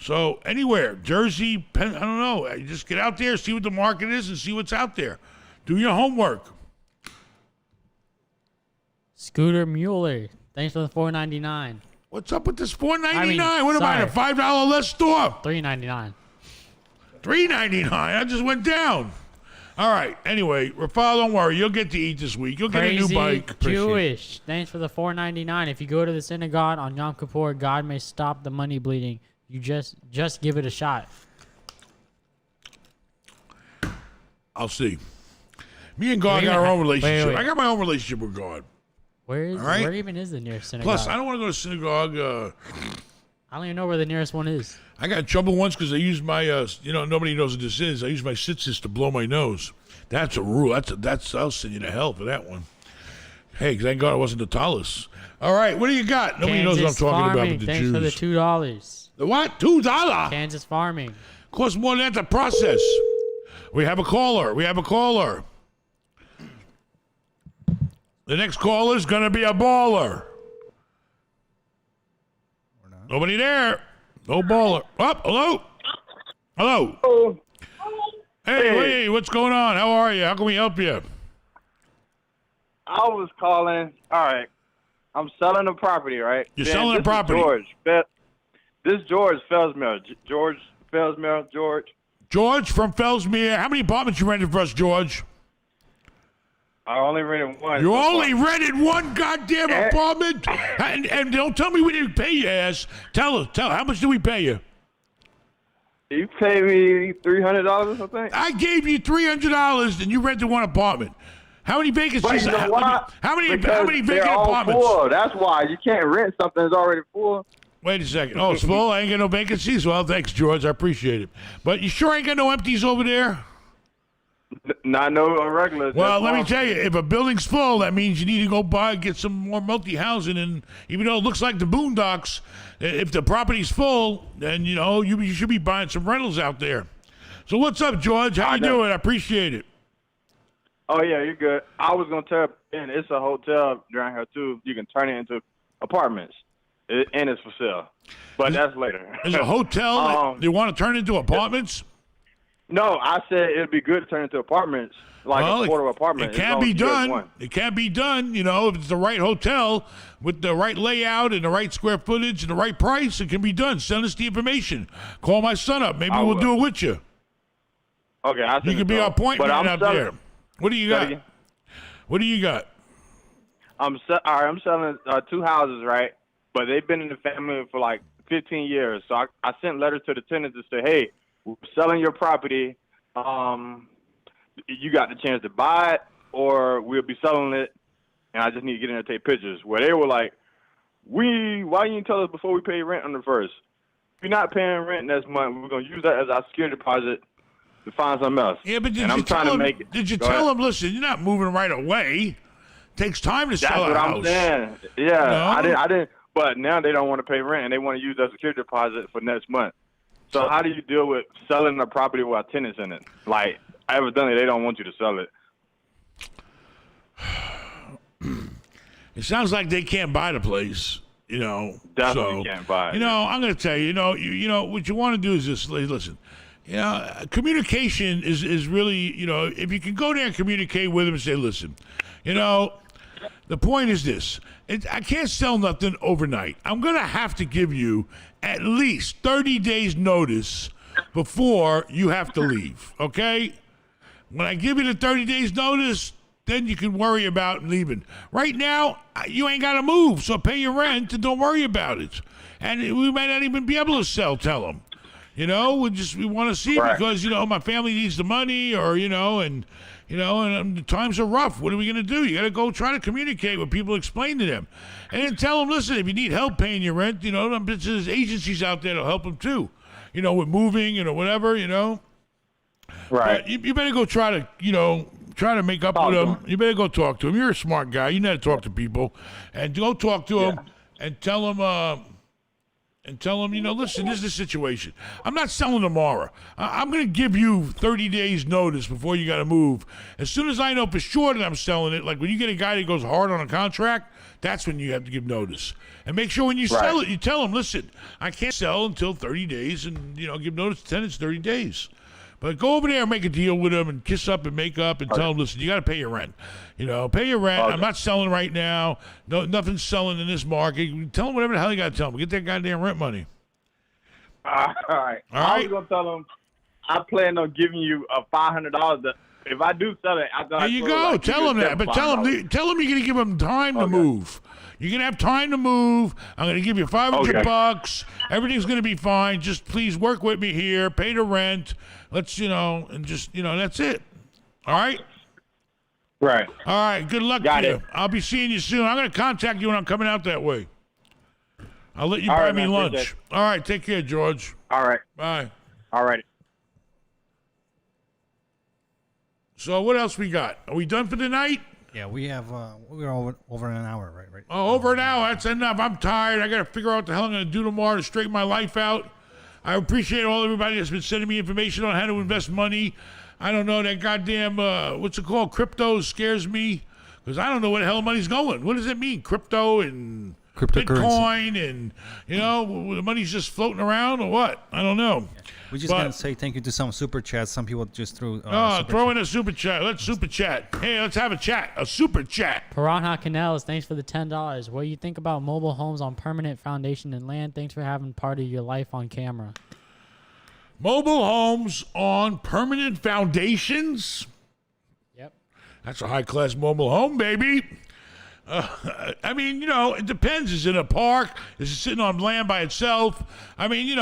Speaker 3: So anywhere, Jersey, I don't know. You just get out there, see what the market is, and see what's out there. Do your homework.
Speaker 2: Scooter Mueller, thanks for the $4.99.
Speaker 3: What's up with this $4.99? What am
Speaker 2: sorry.
Speaker 3: I, a $5 less store?
Speaker 2: $3.99.
Speaker 3: $3.99. I just went down. All right. Anyway, Rafael, don't worry. You'll get to eat this week. You'll get a new bike.
Speaker 2: Jewish. Thanks for the $4.99. If you go to the synagogue on Yom Kippur, God may stop the money bleeding. You just give it a shot.
Speaker 3: I'll see. Me and God got our own relationship.
Speaker 2: Wait.
Speaker 3: I got my own relationship with God.
Speaker 2: Where even is the nearest synagogue?
Speaker 3: Plus, I don't want to go to synagogue.
Speaker 2: I don't even know where the nearest one is.
Speaker 3: I got in trouble once because I used my, nobody knows what this is. I used my sitzes to blow my nose. That's a rule. I'll send you to hell for that one. Hey, thank God it wasn't the tallest. All right, what do you got? Nobody knows what I'm talking about with the
Speaker 2: thanks
Speaker 3: Jews.
Speaker 2: for the $2.
Speaker 3: The what? $2?
Speaker 2: Kansas Farming.
Speaker 3: Costs more than that to process. We have a caller. The next caller is going to be a baller. Nobody there. No baller. Oh, hello. Hey, what's going on? How are you? How can we help you?
Speaker 7: I was calling. All right. I'm selling a property, right?
Speaker 3: You're selling a property.
Speaker 7: This is George Felsmere. George Felsmere.
Speaker 3: George from Felsmere. How many apartments you rented for us, George?
Speaker 7: I only rented one.
Speaker 3: You only rented one goddamn apartment? And don't tell me we didn't pay you, ass. Tell us. How much did we pay you?
Speaker 7: You pay me $300 or something.
Speaker 3: I gave you $300 and you rented one apartment. How many vacancies?
Speaker 7: But you know why?
Speaker 3: How many
Speaker 7: Because
Speaker 3: vacant
Speaker 7: they're all
Speaker 3: apartments?
Speaker 7: full. That's why you can't rent something that's already full.
Speaker 3: Wait a second. Oh, it's full? I ain't got no vacancies? Well, thanks, George. I appreciate it. But you sure ain't got no empties over there?
Speaker 7: Not no regulars.
Speaker 3: Well, let me tell you, if a building's full, that means you need to go get some more multi-housing. And even though it looks like the boondocks, if the property's full, then, you should be buying some rentals out there. So what's up, George? How you doing? I appreciate it.
Speaker 7: Oh, yeah, you're good. I was going to tell Ben, it's a hotel around here, too. You can turn it into apartments. And it's for sale. But that's later.
Speaker 3: Is a hotel they want to turn into apartments?
Speaker 7: No, I said it'd be good to turn into apartments, like a quarter apartment.
Speaker 3: It can be done. It can be done. If it's the right hotel with the right layout and the right square footage and the right price, it can be done. Send us the information. Call my son up. Maybe we'll do it with you.
Speaker 7: Okay,
Speaker 3: you can be our point man out there. What do you got? What do you got?
Speaker 7: I'm selling 2 houses, right? But they've been in the family for like 15 years. So I sent letters to the tenants to say, hey, we're selling your property. You got the chance to buy it, or we'll be selling it, and I just need to get in there and take pictures. Where they were like, why you didn't tell us before we pay rent on the first? If you're not paying rent next month, we're going to use that as our security deposit to find something else.
Speaker 3: Yeah, but did you tell them, listen, you're not moving right away. It takes time to sell a house.
Speaker 7: That's what I'm saying. Yeah, I didn't. But now they don't want to pay rent, and they want to use that security deposit for next month. So how do you deal with selling a property without tenants in it? Like, evidently, they don't want you to sell it.
Speaker 3: It sounds like they can't buy the place,
Speaker 7: Definitely can't buy it.
Speaker 3: I'm going to tell you, what you want to do is just listen. Communication is really, if you can go there and communicate with them and say, listen, the point is this. I can't sell nothing overnight. I'm going to have to give you at least 30 days notice before you have to leave, okay? When I give you the 30 days notice, then you can worry about leaving. Right now, you ain't got to move, so pay your rent and don't worry about it. And we might not even be able to sell, tell them. We want to see because, my family needs the money or, and the times are rough. What are we going to do? You got to go try to communicate with people, explain to them. And then tell them, listen, if you need help paying your rent, there's agencies out there that'll help them too, with moving, whatever,
Speaker 7: Right.
Speaker 3: But you better go try to make up with them. You better go talk to them. You're a smart guy. You know how to talk to people. And go talk to them and tell them, listen, this is the situation. I'm not selling tomorrow. I'm going to give you 30 days notice before you got to move. As soon as I know for sure that I'm selling it, like when you get a guy that goes hard on a contract, that's when you have to give notice. And make sure when you sell it, you tell them, listen, I can't sell until 30 days and, give notice to tenants 30 days. But go over there and make a deal with them and kiss up and make up and tell them, listen, you got to pay your rent. Pay your rent. I'm not selling right now. No, nothing's selling in this market. Tell them whatever the hell you got to tell them. Get that goddamn rent money.
Speaker 7: All right. I was going to tell them I plan on giving you a $500. If I do sell it,
Speaker 3: there you go. Tell them that. But tell them you're going to give them time to move. You're going to have time to move. I'm going to give you $500. Everything's going to be fine. Just please work with me here. Pay the rent. Let's, and just, that's it. All right?
Speaker 7: Right.
Speaker 3: All right. Good luck to you. I'll be seeing you soon. I'm going to contact you when I'm coming out that way. I'll let you buy me lunch. All right. Take care, George.
Speaker 7: All right.
Speaker 3: Bye.
Speaker 7: All right.
Speaker 3: So what else we got? Are we done for the night?
Speaker 1: Yeah, we're over an hour, right?
Speaker 3: Oh, over an hour. That's enough. I'm tired. I got to figure out what the hell I'm going to do tomorrow to straighten my life out. I appreciate everybody that's been sending me information on how to invest money. I don't know, that goddamn, what's it called? Crypto scares me because I don't know where the hell money's going. What does it mean? Crypto and Bitcoin and, the money's just floating around or what? I don't know.
Speaker 1: We just gotta say thank you to some super chats. Some people just threw.
Speaker 3: Throw in a super chat. Let's super chat. Hey, let's have a super chat.
Speaker 2: Piranha Canals, thanks for the $10. What do you think about mobile homes on permanent foundation and land? Thanks for having part of your life on camera.
Speaker 3: Mobile homes on permanent foundations?
Speaker 2: Yep.
Speaker 3: That's a high-class mobile home, baby. I mean, it depends. Is it a park? Is it sitting on land by itself? I mean,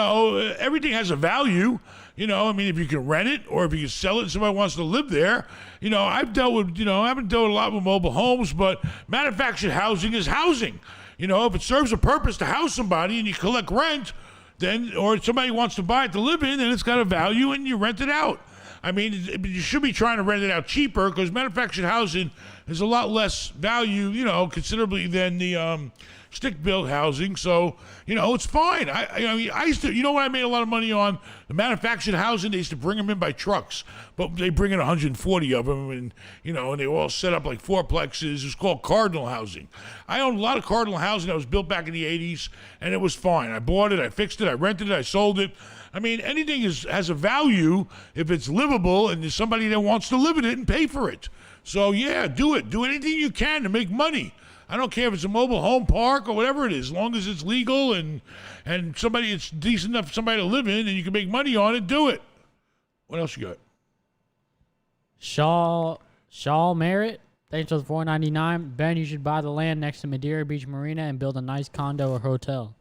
Speaker 3: everything has a value. I mean, if you can rent it or if you can sell it and somebody wants to live there. I've dealt with, I haven't dealt a lot with mobile homes, but manufactured housing is housing. If it serves a purpose to house somebody and you collect rent, then, or somebody wants to buy it to live in, then it's got a value and you rent it out. I mean, you should be trying to rent it out cheaper because manufactured housing is a lot less value, considerably than the stick-built housing. So, it's fine. I used to, what I made a lot of money on? The manufactured housing, they used to bring them in by trucks, but they bring in 140 of them, and, and they were all set up like fourplexes. It was called Cardinal housing. I owned a lot of Cardinal housing that was built back in the 80s, and it was fine. I bought it, I fixed it, I rented it, I sold it. I mean, anything has a value if it's livable and there's somebody that wants to live in it and pay for it. So, yeah, do it. Do anything you can to make money. I don't care if it's a mobile home park or whatever it is, as long as it's legal and somebody it's decent enough for somebody to live in and you can make money on it, do it. What else you got?
Speaker 2: Shaw Merritt, thanks for the $4.99. Ben, you should buy the land next to Madeira Beach Marina and build a nice condo or hotel.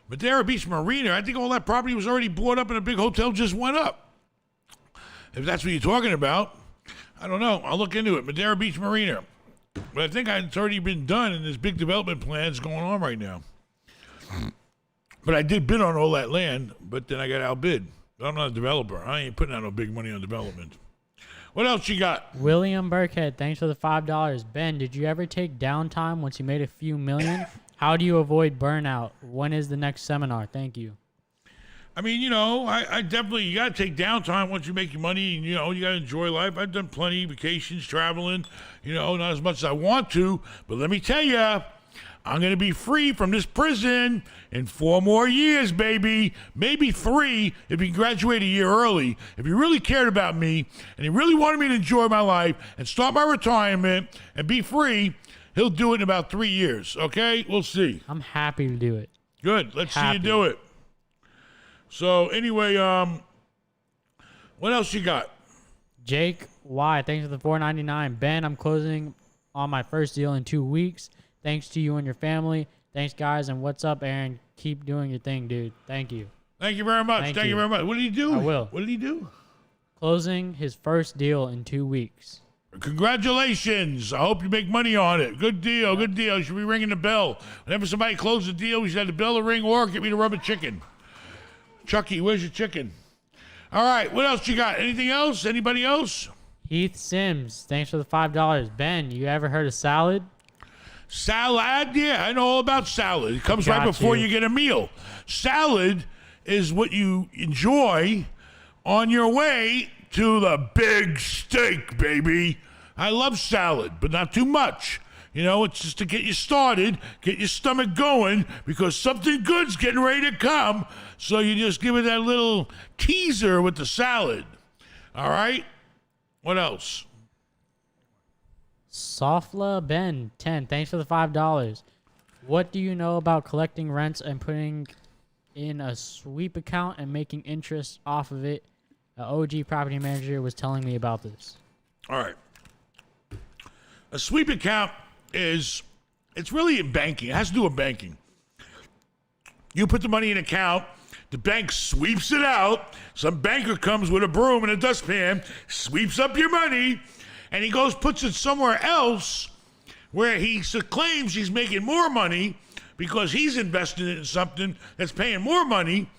Speaker 3: Madeira Beach Marina, I think all that property was already bought up and a big hotel just went up. If that's what you're talking about, I don't know. I'll look into it. Madeira Beach Marina. But I think it's already been done and there's big development plans going on right now. But I did bid on all that land, but then I got outbid. I'm not a developer. I ain't putting out no big money on development. What else you got?
Speaker 2: William Burkhead, thanks for the $5. Ben, did you ever take downtime once you made a few million? How do you avoid burnout? When is the next seminar? Thank you.
Speaker 3: I mean, I definitely, you got to take downtime once you make your money and, you got to enjoy life. I've done plenty of vacations, traveling, not as much as I want to. But let me tell you, I'm going to be free from this prison in 4 more years, baby. Maybe 3 if you can graduate a year early. If you really cared about me and you really wanted me to enjoy my life and start my retirement and be free, he'll do it in about 3 years, okay? We'll see.
Speaker 2: I'm happy to do it.
Speaker 3: Good. Let's see you do it. So, anyway, what else you got?
Speaker 2: Jake Y, thanks for the $4.99. Ben, I'm closing on my first deal in 2 weeks. Thanks to you and your family. Thanks, guys. And what's up, Aaron? Keep doing your thing, dude. Thank you.
Speaker 3: Thank you very much. Thank you very much. What did he do?
Speaker 2: I will.
Speaker 3: What did he do?
Speaker 2: Closing his first deal in 2 weeks.
Speaker 3: Congratulations. I hope you make money on it. Good deal. Good deal. You should be ringing the bell. Whenever somebody closes a deal, we should have the bell to ring or get me to rub a chicken. Chucky, where's your chicken? All right, what else you got? Anything else? Anybody else?
Speaker 2: Heath Sims, thanks for the $5. Ben, you ever heard of salad?
Speaker 3: Salad? Yeah, I know all about salad. It comes right before you get a meal. Salad is what you enjoy on your way to the big steak, baby. I love salad, but not too much. It's just to get you started, get your stomach going, because something good's getting ready to come. So you just give it that little teaser with the salad. All right? What else?
Speaker 2: Sofla Ben 10, thanks for the $5. What do you know about collecting rents and putting in a sweep account and making interest off of it? An OG property manager was telling me about this.
Speaker 3: All right. A sweep account it's really in banking. It has to do with banking. You put the money in an account, the bank sweeps it out. Some banker comes with a broom and a dustpan, sweeps up your money, and he goes, puts it somewhere else where he claims he's making more money because he's invested it in something that's paying more money,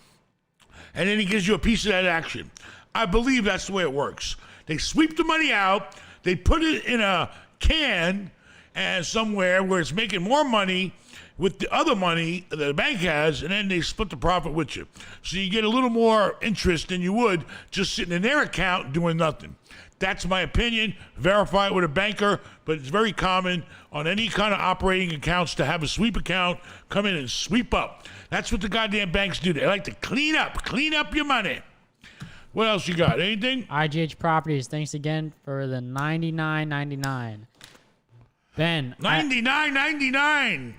Speaker 3: and then he gives you a piece of that action. I believe that's the way it works. They sweep the money out, they put it in a can and somewhere where it's making more money with the other money that the bank has, and then they split the profit with you. So you get a little more interest than you would just sitting in their account doing nothing. That's my opinion. Verify it with a banker, but it's very common on any kind of operating accounts to have a sweep account come in and sweep up. That's what the goddamn banks do. They like to clean up your money. What else you got? Anything?
Speaker 2: IGH Properties, thanks again for the $99.99. Ben.
Speaker 3: $99.99.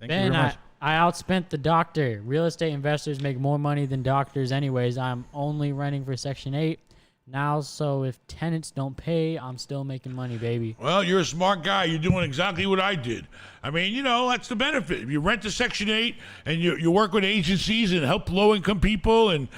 Speaker 2: Ben, I outspent the doctor. Real estate investors make more money than doctors anyways. I'm only running for Section 8. now, so if tenants don't pay, I'm still making money, baby.
Speaker 3: Well, you're a smart guy. You're doing exactly what I did. I mean, you know, that's the benefit. If you rent to Section 8 and you work with agencies and help low-income people and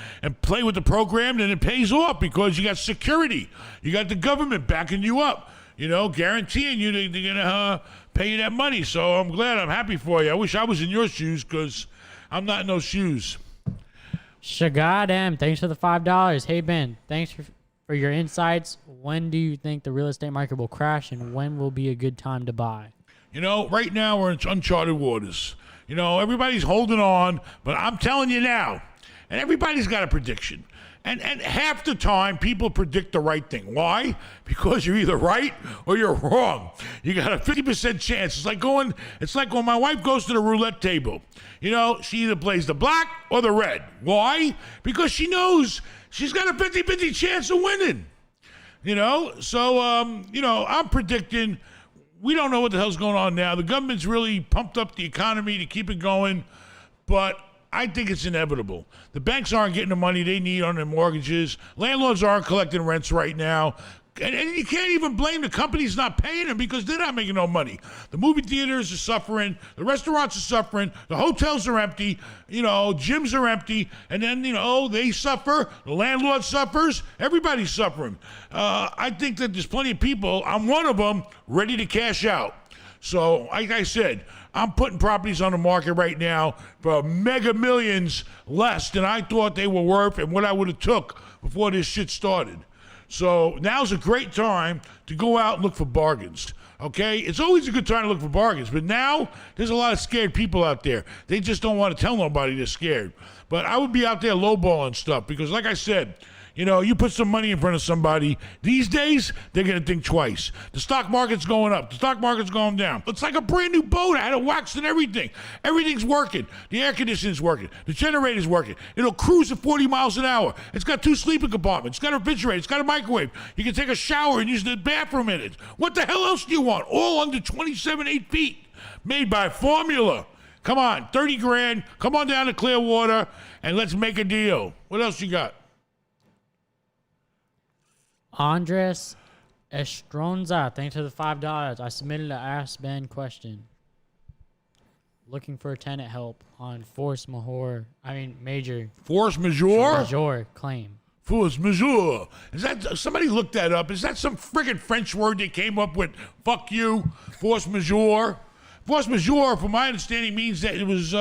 Speaker 3: play with the program, then it pays off because you got security. You got the government backing you up, you know, guaranteeing you they're going to pay you that money. So I'm glad. I'm happy for you. I wish I was in your shoes because I'm not in those shoes.
Speaker 2: Shagadam, thanks for the $5. Hey, Ben, thanks for your insights. When do you think the real estate market will crash, and when will be a good time to buy?
Speaker 3: You know, right now we're in uncharted waters. You know, everybody's holding on, but I'm telling you now, and everybody's got a prediction. And half the time, people predict the right thing. Why? Because you're either right or you're wrong. You got a 50% chance. It's like when my wife goes to the roulette table. You know, she either plays the black or the red. Why? Because she knows she's got a 50-50 chance of winning. You know, so, you know, I'm predicting we don't know what the hell's going on now. The government's really pumped up the economy to keep it going, but I think it's inevitable. The banks aren't getting the money they need on their mortgages. Landlords aren't collecting rents right now. And you can't even blame the companies not paying them because they're not making no money. The movie theaters are suffering. The restaurants are suffering. The hotels are empty. You know, gyms are empty. And then, you know, they suffer. The landlord suffers. Everybody's suffering. I think that there's plenty of people, I'm one of them, ready to cash out. So, like I said, I'm putting properties on the market right now for mega millions less than I thought they were worth and what I would have took before this shit started. So now's a great time to go out and look for bargains. Okay? It's always a good time to look for bargains, but now there's a lot of scared people out there. They just don't want to tell nobody they're scared. But I would be out there lowballing stuff because, like I said, you know, you put some money in front of somebody, these days, they're going to think twice. The stock market's going up. The stock market's going down. It's like a brand new boat. I had it waxed and everything. Everything's working. The air conditioning's working. The generator's working. It'll cruise at 40 miles an hour. It's got 2 sleeping compartments. It's got a refrigerator. It's got a microwave. You can take a shower and use the bathroom in it. What the hell else do you want? All under 27.8 feet. Made by Formula. Come on, 30 grand. Come on down to Clearwater and let's make a deal. What else you got?
Speaker 2: Andres Estronza, thanks for the $5. I submitted an Ask Ben question. Looking for tenant help on major
Speaker 3: Force majeure?
Speaker 2: Majeure claim.
Speaker 3: Force majeure. Is that, somebody looked that up. Is that some friggin' French word they came up with? Fuck you. Force majeure. Force majeure, from my understanding, means that it was,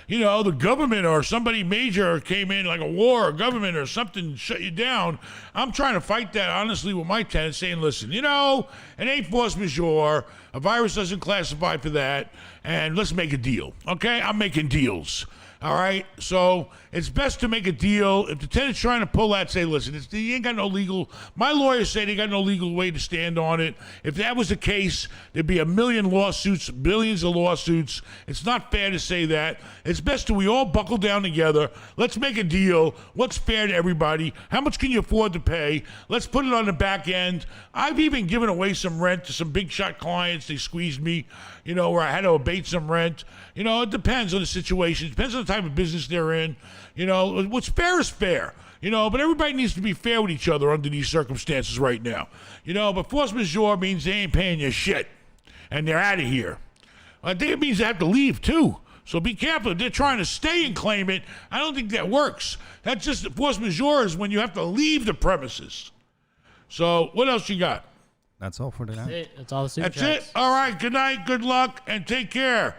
Speaker 3: you know, the government or somebody major came in, like a war or government or something, shut you down. I'm trying to fight that, honestly, with my tenants, saying, listen, you know, it ain't force majeure. A virus doesn't classify for that, and let's make a deal, okay? I'm making deals. All right, so it's best to make a deal. If the tenant's trying to pull that, say, listen, you ain't got no legal. My lawyers say they got no legal way to stand on it. If that was the case, there'd be a million lawsuits, billions of lawsuits. It's not fair to say that. It's best that we all buckle down together. Let's make a deal. What's fair to everybody? How much can you afford to pay? Let's put it on the back end. I've even given away some rent to some big shot clients. They squeezed me, you know, where I had to abate some rent. You know, it depends on the situation. It depends on the type of business they're in. You know, what's fair is fair. You know, but everybody needs to be fair with each other under these circumstances right now. You know, but force majeure means they ain't paying you shit. And they're out of here. I think it means they have to leave, too. So be careful. If they're trying to stay and claim it, I don't think that works. That's just, force majeure is when you have to leave the premises. So what else you got?
Speaker 1: That's all for today.
Speaker 2: That's it. That's all the super
Speaker 3: That's
Speaker 2: chats.
Speaker 3: it. All right. Good night. Good luck. And take care.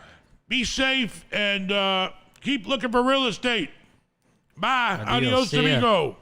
Speaker 3: Be safe and keep looking for real estate. Bye. Adios,
Speaker 2: See ya.
Speaker 3: amigo.